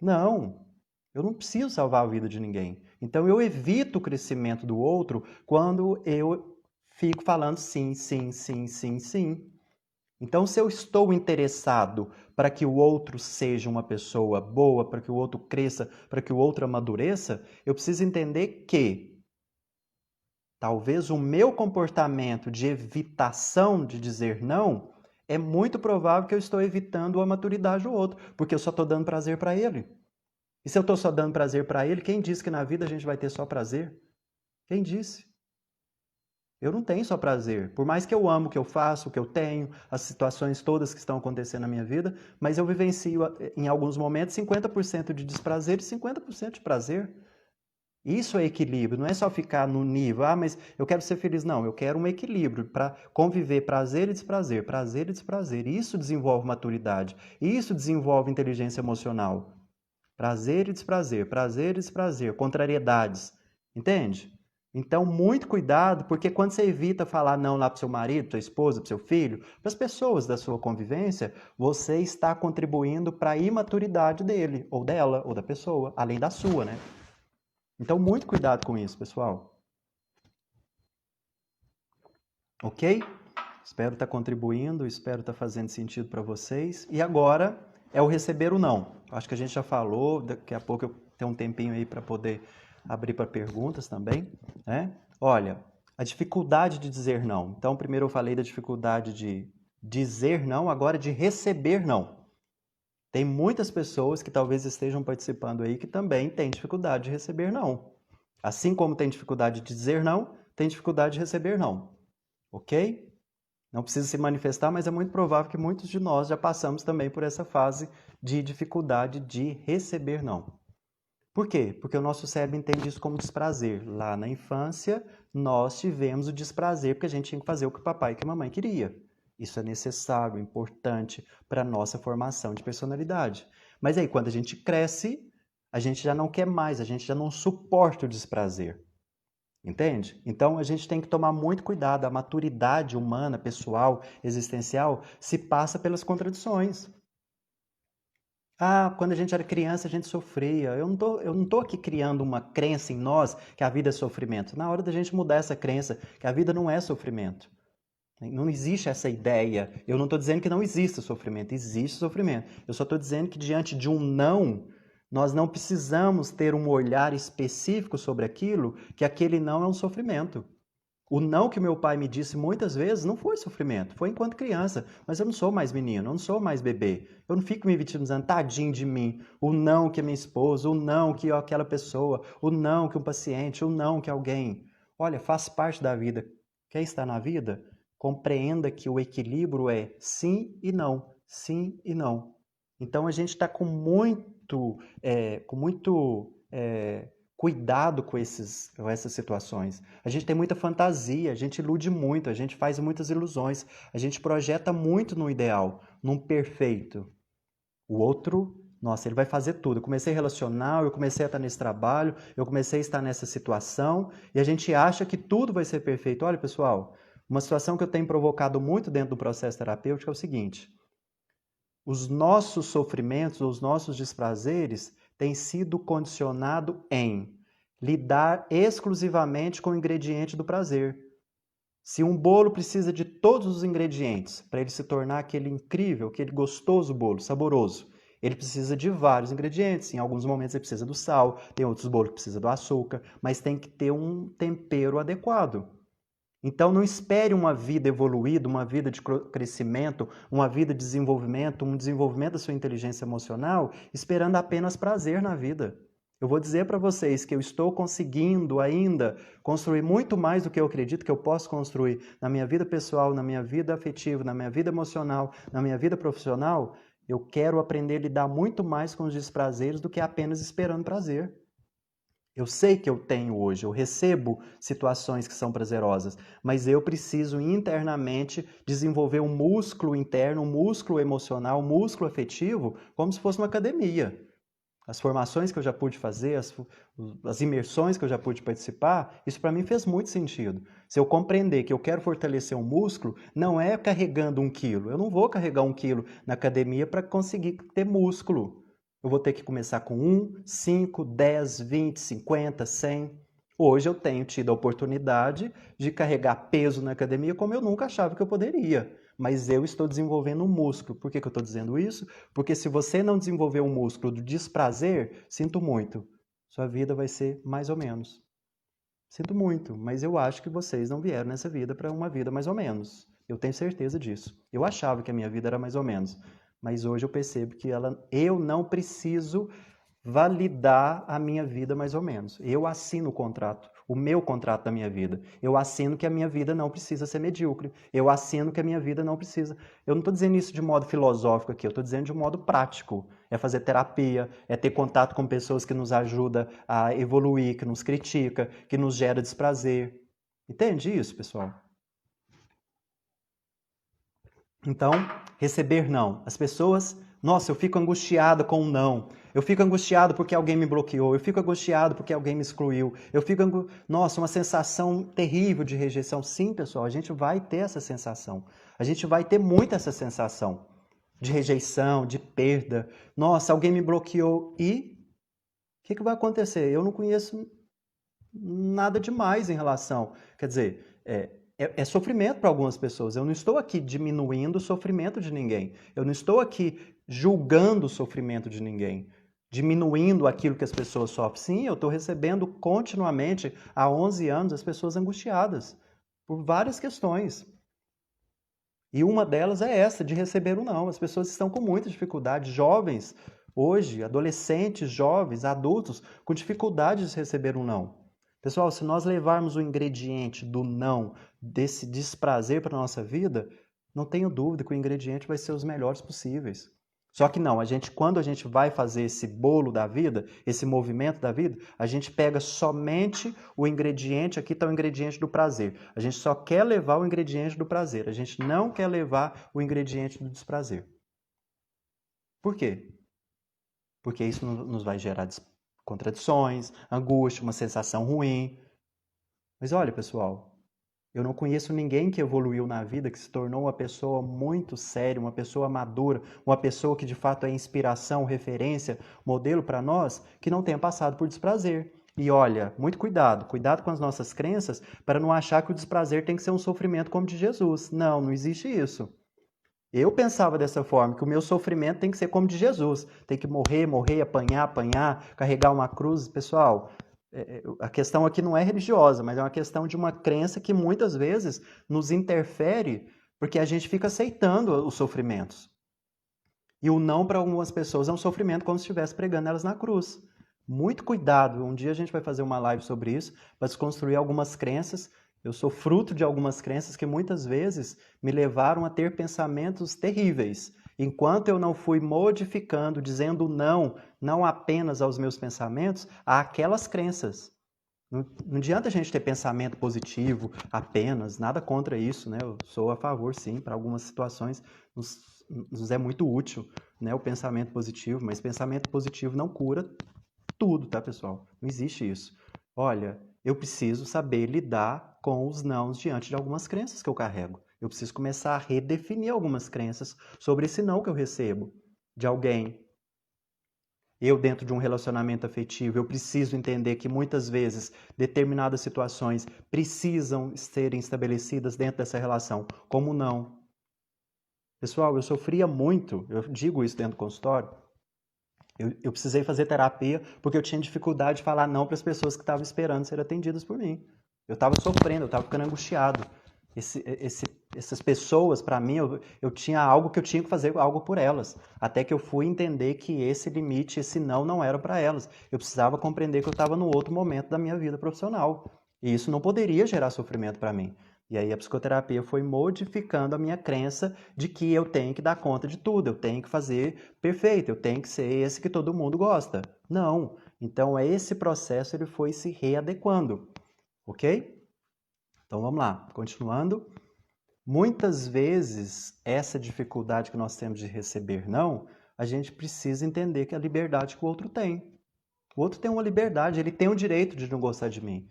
Não, eu não preciso salvar a vida de ninguém. Então eu evito o crescimento do outro quando eu fico falando sim, sim, sim, sim, sim. Então, se eu estou interessado para que o outro seja uma pessoa boa, para que o outro cresça, para que o outro amadureça, eu preciso entender que talvez o meu comportamento de evitação de dizer não é muito provável que eu estou evitando a maturidade do outro, porque eu só estou dando prazer para ele. E se eu estou só dando prazer para ele, quem disse que na vida a gente vai ter só prazer? Quem disse? Eu não tenho só prazer. Por mais que eu amo o que eu faço, o que eu tenho, as situações todas que estão acontecendo na minha vida, mas eu vivencio em alguns momentos 50% de desprazer e 50% de prazer. Isso é equilíbrio, não é só ficar no nível, mas eu quero ser feliz. Não, eu quero um equilíbrio para conviver prazer e desprazer, prazer e desprazer. Isso desenvolve maturidade, isso desenvolve inteligência emocional. Prazer e desprazer, contrariedades, entende? Então, muito cuidado, porque quando você evita falar não lá para o seu marido, para sua esposa, para o seu filho, para as pessoas da sua convivência, você está contribuindo para a imaturidade dele, ou dela, ou da pessoa, além da sua, né? Então, muito cuidado com isso, pessoal. Ok? Espero estar contribuindo, espero estar fazendo sentido para vocês. E agora é o receber o não. Acho que a gente já falou, daqui a pouco eu tenho um tempinho aí para poder abrir para perguntas também, né? Olha, a dificuldade de dizer não. Então, primeiro eu falei da dificuldade de dizer não, agora de receber não. Tem muitas pessoas que talvez estejam participando aí que também têm dificuldade de receber não. Assim como tem dificuldade de dizer não, tem dificuldade de receber não. Ok? Não precisa se manifestar, mas é muito provável que muitos de nós já passamos também por essa fase de dificuldade de receber não. Por quê? Porque o nosso cérebro entende isso como desprazer. Lá na infância, nós tivemos o desprazer porque a gente tinha que fazer o que o papai e que a mamãe queria. Isso é necessário, importante para a nossa formação de personalidade. Mas aí, quando a gente cresce, a gente já não quer mais, a gente já não suporta o desprazer. Entende? Então a gente tem que tomar muito cuidado. A maturidade humana, pessoal, existencial, se passa pelas contradições. Ah, quando a gente era criança a gente sofria. Eu não tô aqui criando uma crença em nós que a vida é sofrimento. Na hora da gente mudar essa crença, que a vida não é sofrimento. Não existe essa ideia. Eu não estou dizendo que não exista sofrimento. Existe sofrimento. Eu só estou dizendo que diante de um não, nós não precisamos ter um olhar específico sobre aquilo, que aquele não é um sofrimento. O não que meu pai me disse muitas vezes não foi sofrimento, foi enquanto criança. Mas eu não sou mais menino, eu não sou mais bebê. Eu não fico me vitimizando, tadinho de mim. O não que a minha esposa, o não que aquela pessoa, o não que um paciente, o não que alguém. Olha, faz parte da vida. Quer estar na vida? Compreenda que o equilíbrio é sim e não, sim e não. Então a gente está com muito cuidado com essas situações. A gente tem muita fantasia, a gente ilude muito, a gente faz muitas ilusões, a gente projeta muito no ideal, num perfeito. O outro, nossa, ele vai fazer tudo. Eu comecei a relacionar, eu comecei a estar nesse trabalho, eu comecei a estar nessa situação, e a gente acha que tudo vai ser perfeito. Olha, pessoal, uma situação que eu tenho provocado muito dentro do processo terapêutico é o seguinte: os nossos sofrimentos, os nossos desprazeres têm sido condicionados em lidar exclusivamente com o ingrediente do prazer. Se um bolo precisa de todos os ingredientes para ele se tornar aquele incrível, aquele gostoso bolo, saboroso, ele precisa de vários ingredientes. Em alguns momentos ele precisa do sal, tem outros bolos que precisam do açúcar, mas tem que ter um tempero adequado. Então não espere uma vida evoluída, uma vida de crescimento, uma vida de desenvolvimento, um desenvolvimento da sua inteligência emocional, esperando apenas prazer na vida. Eu vou dizer para vocês que eu estou conseguindo ainda construir muito mais do que eu acredito que eu posso construir na minha vida pessoal, na minha vida afetiva, na minha vida emocional, na minha vida profissional. Eu quero aprender a lidar muito mais com os desprazeres do que apenas esperando prazer. Eu sei que eu tenho hoje, eu recebo situações que são prazerosas, mas eu preciso internamente desenvolver um músculo interno, um músculo emocional, um músculo afetivo, como se fosse uma academia. As formações que eu já pude fazer, as imersões que eu já pude participar, isso para mim fez muito sentido. Se eu compreender que eu quero fortalecer um músculo, não é carregando 1 quilo. Eu não vou carregar 1 quilo na academia para conseguir ter músculo. Eu vou ter que começar com 1, 5, 10, 20, 50, 100. Hoje eu tenho tido a oportunidade de carregar peso na academia como eu nunca achava que eu poderia. Mas eu estou desenvolvendo um músculo. Por que eu estou dizendo isso? Porque se você não desenvolver um músculo do desprazer, sinto muito, sua vida vai ser mais ou menos. Sinto muito, mas eu acho que vocês não vieram nessa vida para uma vida mais ou menos. Eu tenho certeza disso. Eu achava que a minha vida era mais ou menos, mas hoje eu percebo que eu não preciso validar a minha vida mais ou menos. Eu assino o contrato. o meu contrato da minha vida. Eu assino que a minha vida não precisa ser medíocre. Eu assino que a minha vida não precisa. Eu não estou dizendo isso de modo filosófico aqui, eu estou dizendo de modo prático. É fazer terapia, é ter contato com pessoas que nos ajudam a evoluir, que nos critica, que nos gera desprazer. Entende isso, pessoal? Então, receber não. As pessoas, nossa, eu fico angustiado com o não. Eu fico angustiado porque alguém me bloqueou. Eu fico angustiado porque alguém me excluiu. Nossa, uma sensação terrível de rejeição. Sim, pessoal, a gente vai ter essa sensação. A gente vai ter muito essa sensação de rejeição, de perda. Nossa, alguém me bloqueou e o que vai acontecer? Eu não conheço nada demais em relação. Quer dizer, é sofrimento para algumas pessoas. Eu não estou aqui diminuindo o sofrimento de ninguém. Eu não estou aqui julgando o sofrimento de ninguém, diminuindo aquilo que as pessoas sofrem. Sim, eu estou recebendo continuamente, há 11 anos, as pessoas angustiadas por várias questões. E uma delas é essa, de receber o não. As pessoas estão com muita dificuldade, jovens, hoje, adolescentes, jovens, adultos, com dificuldade de receber um não. Pessoal, se nós levarmos o ingrediente do não, desse desprazer para a nossa vida, não tenho dúvida que o ingrediente vai ser os melhores possíveis. Só que não, quando a gente vai fazer esse bolo da vida, esse movimento da vida, a gente pega somente o ingrediente, aqui está o ingrediente do prazer. A gente só quer levar o ingrediente do prazer, a gente não quer levar o ingrediente do desprazer. Por quê? Porque isso nos vai gerar contradições, angústia, uma sensação ruim. Mas olha, pessoal, eu não conheço ninguém que evoluiu na vida, que se tornou uma pessoa muito séria, uma pessoa madura, uma pessoa que de fato é inspiração, referência, modelo para nós, que não tenha passado por desprazer. E olha, muito cuidado, cuidado com as nossas crenças para não achar que o desprazer tem que ser um sofrimento como de Jesus. Não, não existe isso. Eu pensava dessa forma, que o meu sofrimento tem que ser como de Jesus. Tem que morrer, morrer, apanhar, apanhar, carregar uma cruz. Pessoal, a questão aqui não é religiosa, mas é uma questão de uma crença que muitas vezes nos interfere porque a gente fica aceitando os sofrimentos. E o não para algumas pessoas é um sofrimento como se estivesse pregando elas na cruz. Muito cuidado, um dia a gente vai fazer uma live sobre isso, para desconstruir algumas crenças. Eu sou fruto de algumas crenças que muitas vezes me levaram a ter pensamentos terríveis. Enquanto eu não fui modificando, dizendo não apenas aos meus pensamentos, àquelas crenças. Não adianta a gente ter pensamento positivo apenas, nada contra isso, né? Eu sou a favor, sim, para algumas situações nos é muito útil, né, o pensamento positivo, mas pensamento positivo não cura tudo, tá, pessoal? Não existe isso. Olha, eu preciso saber lidar com os nãos diante de algumas crenças que eu carrego. Eu preciso começar a redefinir algumas crenças sobre esse não que eu recebo de alguém. Eu, dentro de um relacionamento afetivo, eu preciso entender que muitas vezes determinadas situações precisam serem estabelecidas dentro dessa relação. Como não? Pessoal, eu sofria muito, eu digo isso dentro do consultório, eu precisei fazer terapia porque eu tinha dificuldade de falar não para as pessoas que estavam esperando ser atendidas por mim. Eu estava sofrendo, eu estava ficando angustiado. Essas pessoas, para mim, eu tinha algo que eu tinha que fazer algo por elas. Até que eu fui entender que esse limite, esse não era para elas. Eu precisava compreender que eu estava num outro momento da minha vida profissional. E isso não poderia gerar sofrimento para mim. E aí a psicoterapia foi modificando a minha crença de que eu tenho que dar conta de tudo, eu tenho que fazer perfeito, eu tenho que ser esse que todo mundo gosta. Não. Então esse processo ele foi se readequando, ok? Então vamos lá, continuando. Muitas vezes essa dificuldade que nós temos de receber não, a gente precisa entender que a liberdade que o outro tem. O outro tem uma liberdade, ele tem o direito de não gostar de mim.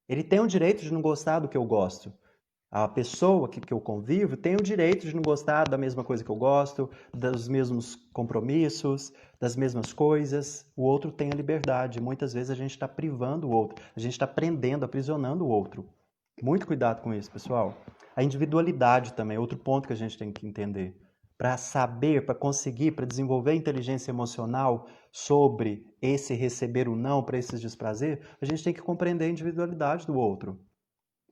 Ele tem o direito de não gostar do que eu gosto. A pessoa que eu convivo tem o direito de não gostar da mesma coisa que eu gosto, dos mesmos compromissos, das mesmas coisas. O outro tem a liberdade. Muitas vezes a gente está privando o outro, a gente está prendendo, aprisionando o outro. Muito cuidado com isso, pessoal. A individualidade também é outro ponto que a gente tem que entender. Para saber, para conseguir, para desenvolver inteligência emocional sobre esse receber o não, para esses desprazer, a gente tem que compreender a individualidade do outro.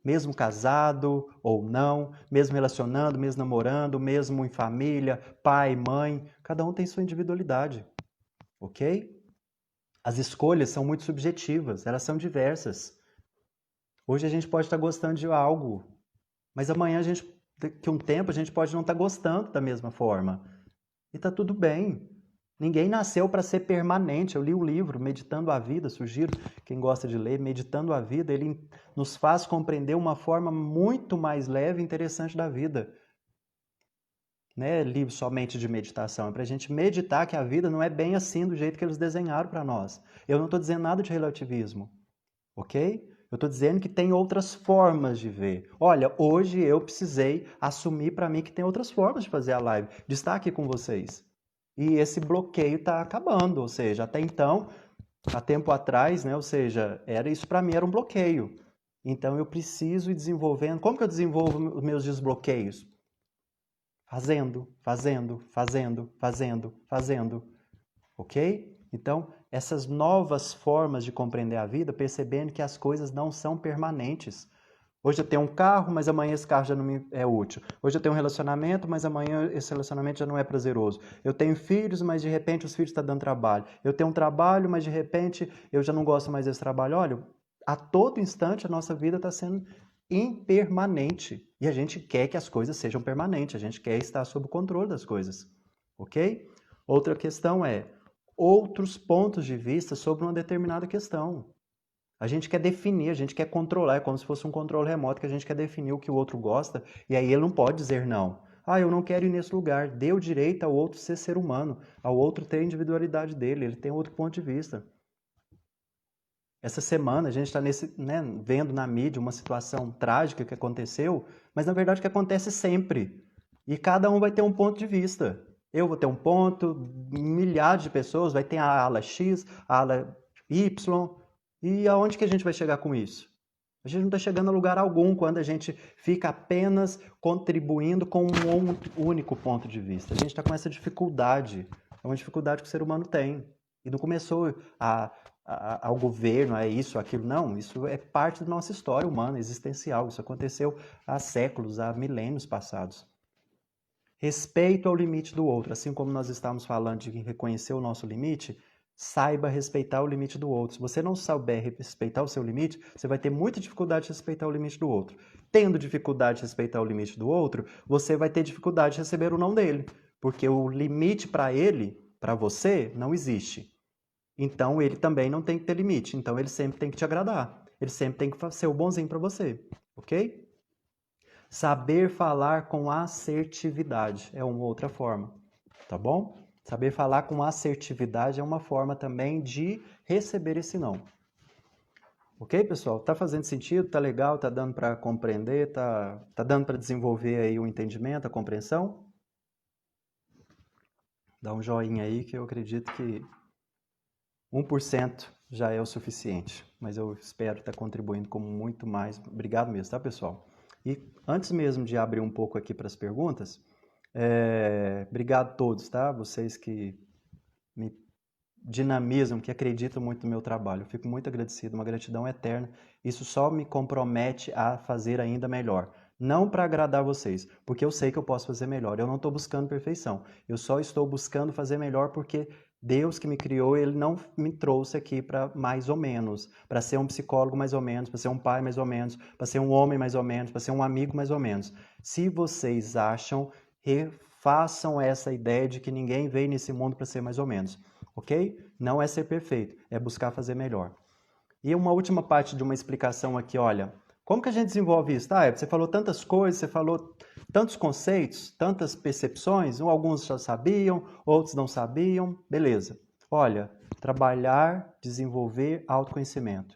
Mesmo casado ou não, mesmo relacionando, mesmo namorando, mesmo em família, pai, mãe, cada um tem sua individualidade, ok? As escolhas são muito subjetivas, elas são diversas. Hoje a gente pode estar gostando de algo, mas amanhã daqui a um tempo a gente pode não estar gostando da mesma forma. E tá tudo bem. Ninguém nasceu para ser permanente. Eu li o livro Meditando a Vida, sugiro quem gosta de ler, Meditando a Vida, ele nos faz compreender uma forma muito mais leve e interessante da vida. Não é livro somente de meditação, é para a gente meditar que a vida não é bem assim do jeito que eles desenharam para nós. Eu não estou dizendo nada de relativismo, ok? Eu estou dizendo que tem outras formas de ver. Olha, hoje eu precisei assumir para mim que tem outras formas de fazer a live, de estar aqui com vocês. E esse bloqueio está acabando, ou seja, até então, há tempo atrás, né? Ou seja, isso para mim era um bloqueio. Então eu preciso ir desenvolvendo. Como que eu desenvolvo os meus desbloqueios? Fazendo, fazendo, fazendo, fazendo, fazendo. Ok? Então, essas novas formas de compreender a vida, percebendo que as coisas não são permanentes. Hoje eu tenho um carro, mas amanhã esse carro já não me é útil. Hoje eu tenho um relacionamento, mas amanhã esse relacionamento já não é prazeroso. Eu tenho filhos, mas de repente os filhos estão dando trabalho. Eu tenho um trabalho, mas de repente eu já não gosto mais desse trabalho. Olha, a todo instante a nossa vida está sendo impermanente. E a gente quer que as coisas sejam permanentes, a gente quer estar sob o controle das coisas. Ok? Outra questão é outros pontos de vista sobre uma determinada questão. A gente quer definir, a gente quer controlar, é como se fosse um controle remoto que a gente quer definir o que o outro gosta, e aí ele não pode dizer não. Ah, eu não quero ir nesse lugar. Dê o direito ao outro ser humano, ao outro ter a individualidade dele, ele tem outro ponto de vista. Essa semana a gente está vendo na mídia uma situação trágica que aconteceu, mas na verdade o que acontece sempre. E cada um vai ter um ponto de vista. Eu vou ter um ponto, milhares de pessoas, vai ter a ala X, a ala Y. E aonde que a gente vai chegar com isso? A gente não está chegando a lugar algum quando a gente fica apenas contribuindo com um único ponto de vista. A gente está com essa dificuldade. É uma dificuldade que o ser humano tem. E não começou ao governo, é isso, aquilo. Não, isso é parte da nossa história humana, existencial. Isso aconteceu há séculos, há milênios passados. Respeito ao limite do outro. Assim como nós estamos falando de reconhecer o nosso limite, saiba respeitar o limite do outro. Se você não souber respeitar o seu limite, você vai ter muita dificuldade de respeitar o limite do outro. Tendo dificuldade de respeitar o limite do outro, você vai ter dificuldade de receber o não dele. Porque o limite para ele, para você, não existe. Então ele também não tem que ter limite. Então ele sempre tem que te agradar. Ele sempre tem que ser o bonzinho para você. Ok? Saber falar com assertividade é uma outra forma. Tá bom? Saber falar com assertividade é uma forma também de receber esse não. Ok, pessoal? Tá fazendo sentido? Tá legal? Tá dando para compreender? Tá dando para desenvolver aí o entendimento, a compreensão? Dá um joinha aí que eu acredito que 1% já é o suficiente. Mas eu espero estar contribuindo com muito mais. Obrigado mesmo, tá, pessoal? E antes mesmo de abrir um pouco aqui para as perguntas, obrigado a todos, tá? Vocês que me dinamizam, que acreditam muito no meu trabalho. Eu fico muito agradecido, uma gratidão eterna. Isso só me compromete a fazer ainda melhor. Não para agradar vocês, porque eu sei que eu posso fazer melhor. Eu não estou buscando perfeição. Eu só estou buscando fazer melhor porque Deus que me criou, Ele não me trouxe aqui para mais ou menos, para ser um psicólogo mais ou menos, para ser um pai mais ou menos, para ser um homem mais ou menos, para ser um amigo mais ou menos. Se vocês acham, refaçam essa ideia de que ninguém veio nesse mundo para ser mais ou menos. Ok? Não é ser perfeito, é buscar fazer melhor. E uma última parte de uma explicação aqui, olha, como que a gente desenvolve isso? Tá, você falou tantas coisas, você falou tantos conceitos, tantas percepções, alguns já sabiam, outros não sabiam, beleza. Olha, trabalhar, desenvolver autoconhecimento.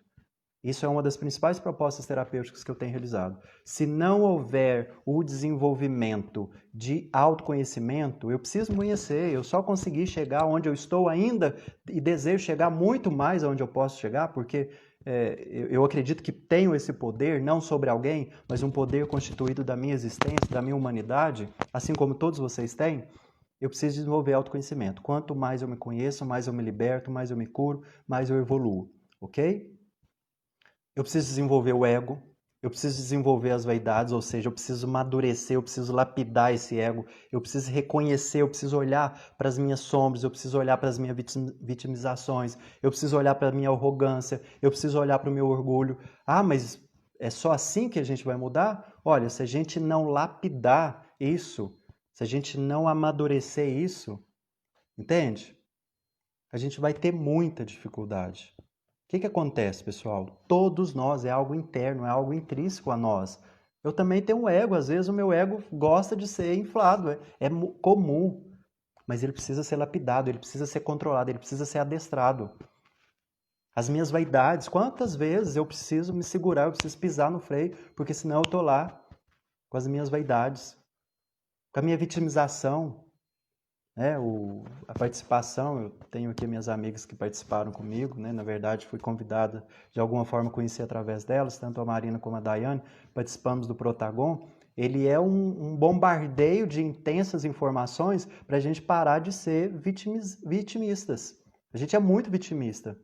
Isso é uma das principais propostas terapêuticas que eu tenho realizado. Se não houver o desenvolvimento de autoconhecimento, eu preciso conhecer, eu só consegui chegar onde eu estou ainda e desejo chegar muito mais aonde eu posso chegar, porque eu acredito que tenho esse poder, não sobre alguém, mas um poder constituído da minha existência, da minha humanidade, assim como todos vocês têm. Eu preciso desenvolver autoconhecimento. Quanto mais eu me conheço, mais eu me liberto, mais eu me curo, mais eu evoluo. Ok? Eu preciso desenvolver o ego, eu preciso desenvolver as vaidades, ou seja, eu preciso amadurecer, eu preciso lapidar esse ego, eu preciso reconhecer, eu preciso olhar para as minhas sombras, eu preciso olhar para as minhas vitimizações, eu preciso olhar para a minha arrogância, eu preciso olhar para o meu orgulho. Ah, mas é só assim que a gente vai mudar? Olha, se a gente não lapidar isso, se a gente não amadurecer isso, entende? A gente vai ter muita dificuldade. O que acontece, pessoal? Todos nós, é algo interno, é algo intrínseco a nós. Eu também tenho um ego, às vezes o meu ego gosta de ser inflado, é comum, mas ele precisa ser lapidado, ele precisa ser controlado, ele precisa ser adestrado. As minhas vaidades, quantas vezes eu preciso me segurar, eu preciso pisar no freio, porque senão eu tô lá com as minhas vaidades, com a minha vitimização, né? A participação, eu tenho aqui minhas amigas que participaram comigo, né? Na verdade, fui convidada, de alguma forma conheci através delas, tanto a Marina como a Daiane, participamos do Protagon. Ele é um bombardeio de intensas informações para a gente parar de ser vitimistas. A gente é muito vitimista.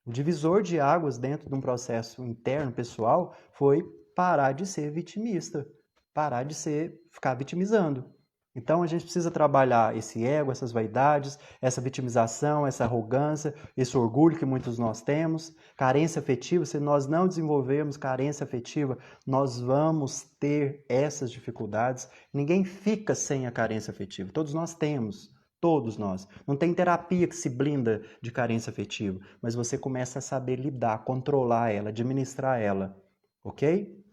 O divisor de águas dentro de um processo interno, pessoal, foi parar de ser vitimista, parar de ficar vitimizando. Então a gente precisa trabalhar esse ego, essas vaidades, essa vitimização, essa arrogância, esse orgulho que muitos de nós temos, carência afetiva. Se nós não desenvolvermos carência afetiva, nós vamos ter essas dificuldades. Ninguém fica sem a carência afetiva, todos nós temos. Todos nós. Não tem terapia que se blinda de carência afetiva, mas você começa a saber lidar, controlar ela, administrar ela, ok?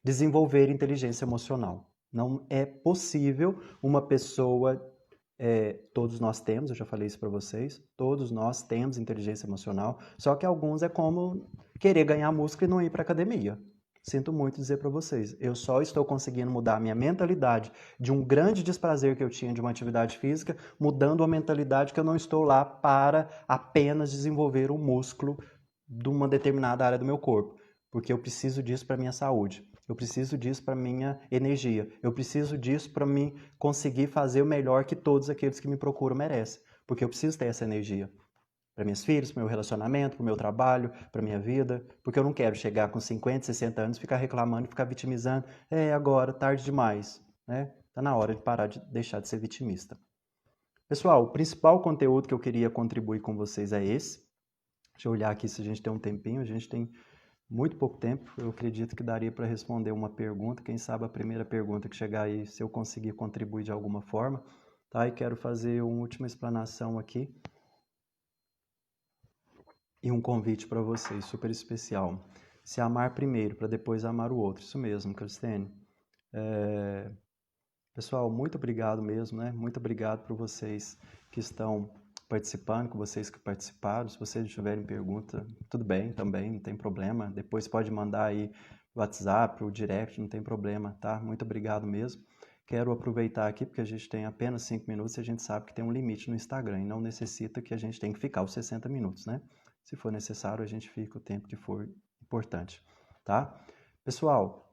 Desenvolver inteligência emocional. Não é possível uma pessoa, todos nós temos, eu já falei isso para vocês, todos nós temos inteligência emocional, só que alguns é como querer ganhar músculo e não ir para academia. Sinto muito dizer para vocês, eu só estou conseguindo mudar a minha mentalidade de um grande desprazer que eu tinha de uma atividade física, mudando a mentalidade que eu não estou lá para apenas desenvolver um músculo de uma determinada área do meu corpo, porque eu preciso disso para minha saúde. Eu preciso disso para minha energia. Eu preciso disso para mim conseguir fazer o melhor que todos aqueles que me procuram merecem, porque eu preciso ter essa energia para minhas filhas, para o meu relacionamento, para o meu trabalho, para a minha vida, porque eu não quero chegar com 50, 60 anos, ficar reclamando, ficar vitimizando, agora, tarde demais, né? Tá na hora de parar de deixar de ser vitimista. Pessoal, o principal conteúdo que eu queria contribuir com vocês é esse. Deixa eu olhar aqui se a gente tem um tempinho, a gente tem muito pouco tempo, eu acredito que daria para responder uma pergunta, quem sabe a primeira pergunta que chegar aí, se eu conseguir contribuir de alguma forma, tá? E quero fazer uma última explanação aqui, e um convite para vocês, super especial. Se amar primeiro, para depois amar o outro. Isso mesmo, Cristine. Pessoal, muito obrigado mesmo, né? Muito obrigado por vocês que estão participando, com vocês que participaram. Se vocês tiverem pergunta, tudo bem também, não tem problema. Depois pode mandar aí o WhatsApp, o direct, não tem problema, tá? Muito obrigado mesmo. Quero aproveitar aqui, porque a gente tem apenas 5 minutos e a gente sabe que tem um limite no Instagram e não necessita que a gente tenha que ficar os 60 minutos, né? Se for necessário, a gente fica o tempo que for importante, tá? Pessoal,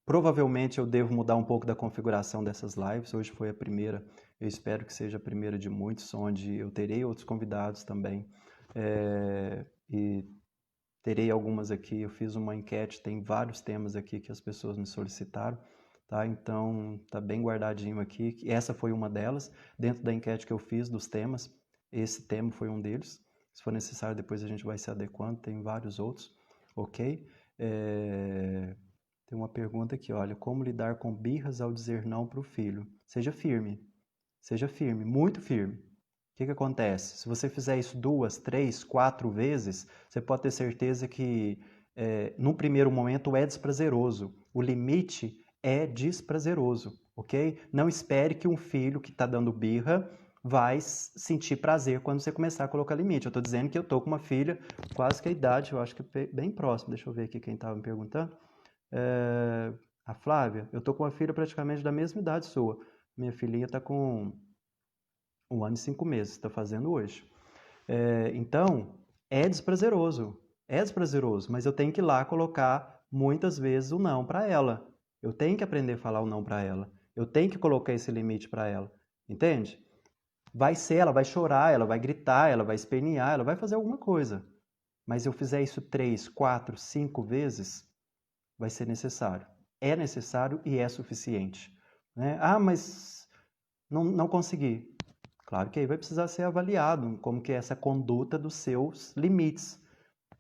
provavelmente eu devo mudar um pouco da configuração dessas lives. Hoje foi a primeira, eu espero que seja a primeira de muitos, onde eu terei outros convidados também. E terei algumas aqui, eu fiz uma enquete, tem vários temas aqui que as pessoas me solicitaram, tá? Então, tá bem guardadinho aqui. Essa foi uma delas, dentro da enquete que eu fiz dos temas, esse tema foi um deles. Se for necessário, depois a gente vai se adequando, tem vários outros, ok? Tem uma pergunta aqui, olha, como lidar com birras ao dizer não para o filho? Seja firme, muito firme. O que acontece? Se você fizer isso 2, 3, 4 vezes, você pode ter certeza que no primeiro momento é desprazeroso. O limite é desprazeroso, ok? Não espere que um filho que está dando birra vai sentir prazer quando você começar a colocar limite. Eu estou dizendo que eu estou com uma filha quase que a idade, eu acho que bem próximo. Deixa eu ver aqui quem estava me perguntando. A Flávia, eu estou com uma filha praticamente da mesma idade sua. Minha filhinha está com 1 ano e 5 meses, está fazendo hoje. Então, é desprazeroso, mas eu tenho que ir lá colocar muitas vezes o não para ela. Eu tenho que aprender a falar o não para ela. Eu tenho que colocar esse limite para ela, entende? Vai ser, ela vai chorar, ela vai gritar, ela vai espernear, ela vai fazer alguma coisa. Mas se eu fizer isso 3, 4, 5 vezes, vai ser necessário. É necessário e é suficiente. Né? Ah, mas não consegui. Claro que aí vai precisar ser avaliado como que é essa conduta dos seus limites.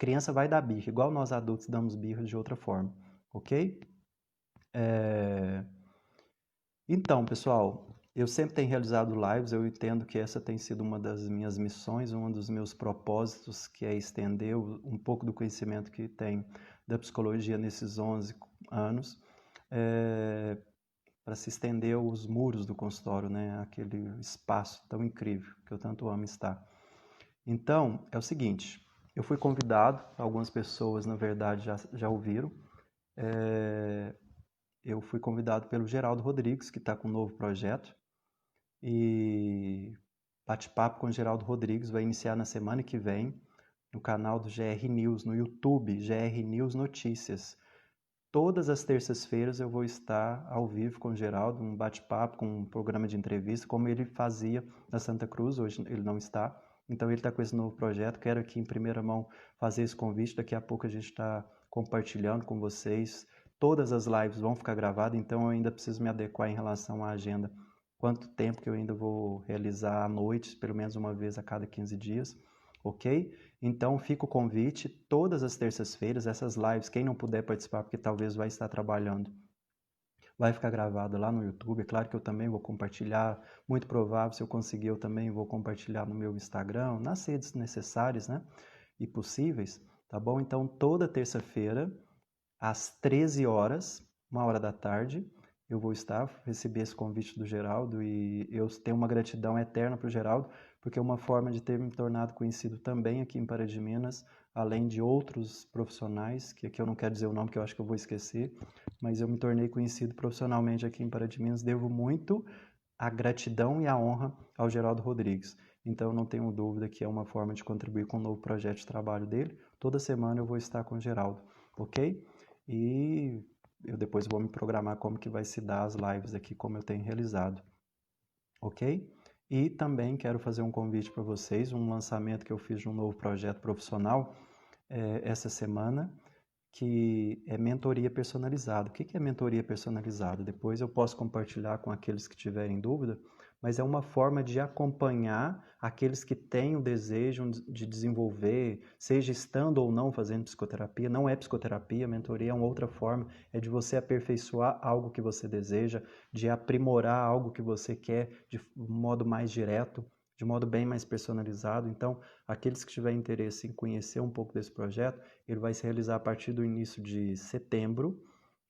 criança vai dar birra, igual nós adultos damos birra de outra forma, ok? Então, pessoal, eu sempre tenho realizado lives, eu entendo que essa tem sido uma das minhas missões, um dos meus propósitos, que é estender um pouco do conhecimento que tem da psicologia nesses 11 anos, para se estender os muros do consultório, né? Aquele espaço tão incrível que eu tanto amo estar. Então, é o seguinte, eu fui convidado, algumas pessoas, na verdade, já ouviram, eu fui convidado pelo Geraldo Rodrigues, que está com um novo projeto, e bate-papo com o Geraldo Rodrigues vai iniciar na semana que vem, no canal do GR News, no YouTube, GR News Notícias. Todas as terças-feiras eu vou estar ao vivo com o Geraldo, um bate-papo, com um programa de entrevista, como ele fazia na Santa Cruz, hoje ele não está. Então ele está com esse novo projeto, quero aqui em primeira mão fazer esse convite, daqui a pouco a gente está compartilhando com vocês. Todas as lives vão ficar gravadas, então eu ainda preciso me adequar em relação à agenda. Quanto tempo que eu ainda vou realizar à noite, pelo menos uma vez a cada 15 dias, ok? Então fica o convite, todas as terças-feiras, essas lives, quem não puder participar, porque talvez vai estar trabalhando, vai ficar gravada lá no YouTube. É claro que eu também vou compartilhar, muito provável, se eu conseguir, eu também vou compartilhar no meu Instagram, nas redes necessárias, né? E possíveis, tá bom? Então toda terça-feira, às 13 horas, 1h da tarde, eu vou receber esse convite do Geraldo e eu tenho uma gratidão eterna para o Geraldo, porque é uma forma de ter me tornado conhecido também aqui em Pará de Minas, além de outros profissionais, que aqui eu não quero dizer o nome, que eu acho que eu vou esquecer, mas eu me tornei conhecido profissionalmente aqui em Pará de Minas, devo muito a gratidão e a honra ao Geraldo Rodrigues. Então eu não tenho dúvida que é uma forma de contribuir com o novo projeto de trabalho dele. Toda semana eu vou estar com o Geraldo, ok? E eu depois vou me programar como que vai se dar as lives aqui, como eu tenho realizado, ok? E também quero fazer um convite para vocês, um lançamento que eu fiz de um novo projeto profissional essa semana, que é mentoria personalizada. O que é mentoria personalizada? Depois eu posso compartilhar com aqueles que tiverem dúvida, mas é uma forma de acompanhar aqueles que têm o desejo de desenvolver, seja estando ou não fazendo psicoterapia. Não é psicoterapia, mentoria é uma outra forma, é de você aperfeiçoar algo que você deseja, de aprimorar algo que você quer de modo mais direto, de modo bem mais personalizado. Então, aqueles que tiverem interesse em conhecer um pouco desse projeto, ele vai se realizar a partir do início de setembro,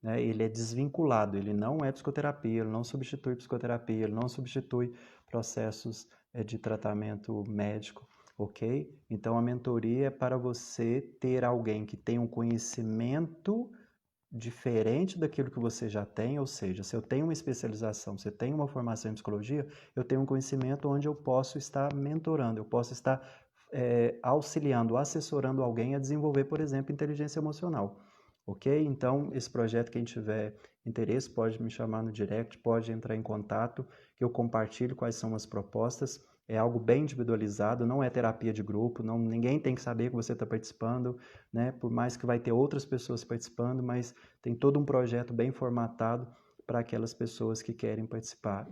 né? Ele é desvinculado, ele não é psicoterapia, ele não substitui psicoterapia, ele não substitui processos de tratamento médico, ok? Então a mentoria é para você ter alguém que tenha um conhecimento diferente daquilo que você já tem, ou seja, se eu tenho uma especialização, se eu tenho uma formação em psicologia, eu tenho um conhecimento onde eu posso estar mentorando, eu posso estar auxiliando, assessorando alguém a desenvolver, por exemplo, inteligência emocional. Ok? Então, esse projeto, quem tiver interesse, pode me chamar no direct, pode entrar em contato, que eu compartilho quais são as propostas. É algo bem individualizado, não é terapia de grupo, ninguém tem que saber que você está participando, né? Por mais que vai ter outras pessoas participando, mas tem todo um projeto bem formatado para aquelas pessoas que querem participar.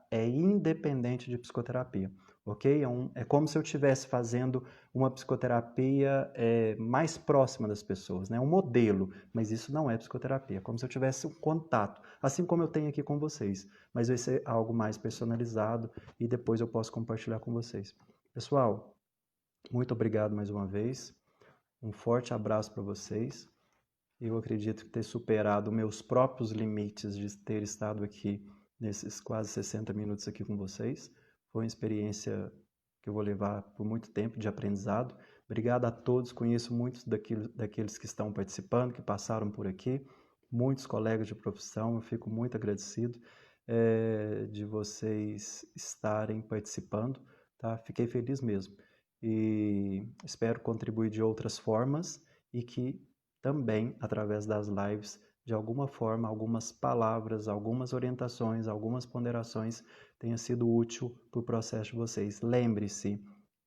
É independente de psicoterapia, ok? É como se eu estivesse fazendo uma psicoterapia mais próxima das pessoas, né? Um modelo, mas isso não é psicoterapia, é como se eu tivesse um contato, assim como eu tenho aqui com vocês, mas vai ser algo mais personalizado e depois eu posso compartilhar com vocês. Pessoal, muito obrigado mais uma vez, um forte abraço para vocês. Eu acredito que ter superado meus próprios limites de ter estado aqui nesses quase 60 minutos aqui com vocês. Foi uma experiência que eu vou levar por muito tempo de aprendizado. Obrigado a todos, conheço muitos daqueles que estão participando, que passaram por aqui, muitos colegas de profissão, eu fico muito agradecido de vocês estarem participando, tá? Fiquei feliz mesmo e espero contribuir de outras formas e que também, através das lives, de alguma forma, algumas palavras, algumas orientações, algumas ponderações tenha sido útil para o processo de vocês. Lembre-se,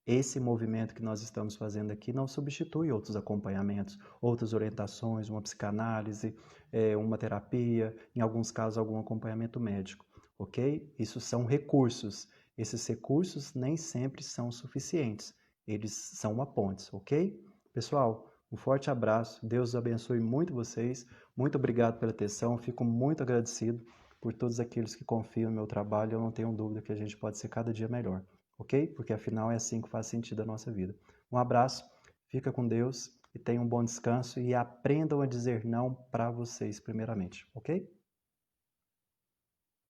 esse movimento que nós estamos fazendo aqui não substitui outros acompanhamentos, outras orientações, uma psicanálise, uma terapia, em alguns casos, algum acompanhamento médico, ok? Isso são recursos. Esses recursos nem sempre são suficientes. Eles são uma ponte, ok? Pessoal, Um forte abraço, Deus abençoe muito vocês, muito obrigado pela atenção, fico muito agradecido por todos aqueles que confiam no meu trabalho, eu não tenho dúvida que a gente pode ser cada dia melhor, ok? Porque afinal é assim que faz sentido a nossa vida. Um abraço, fica com Deus e tenham um bom descanso e aprendam a dizer não para vocês primeiramente, ok?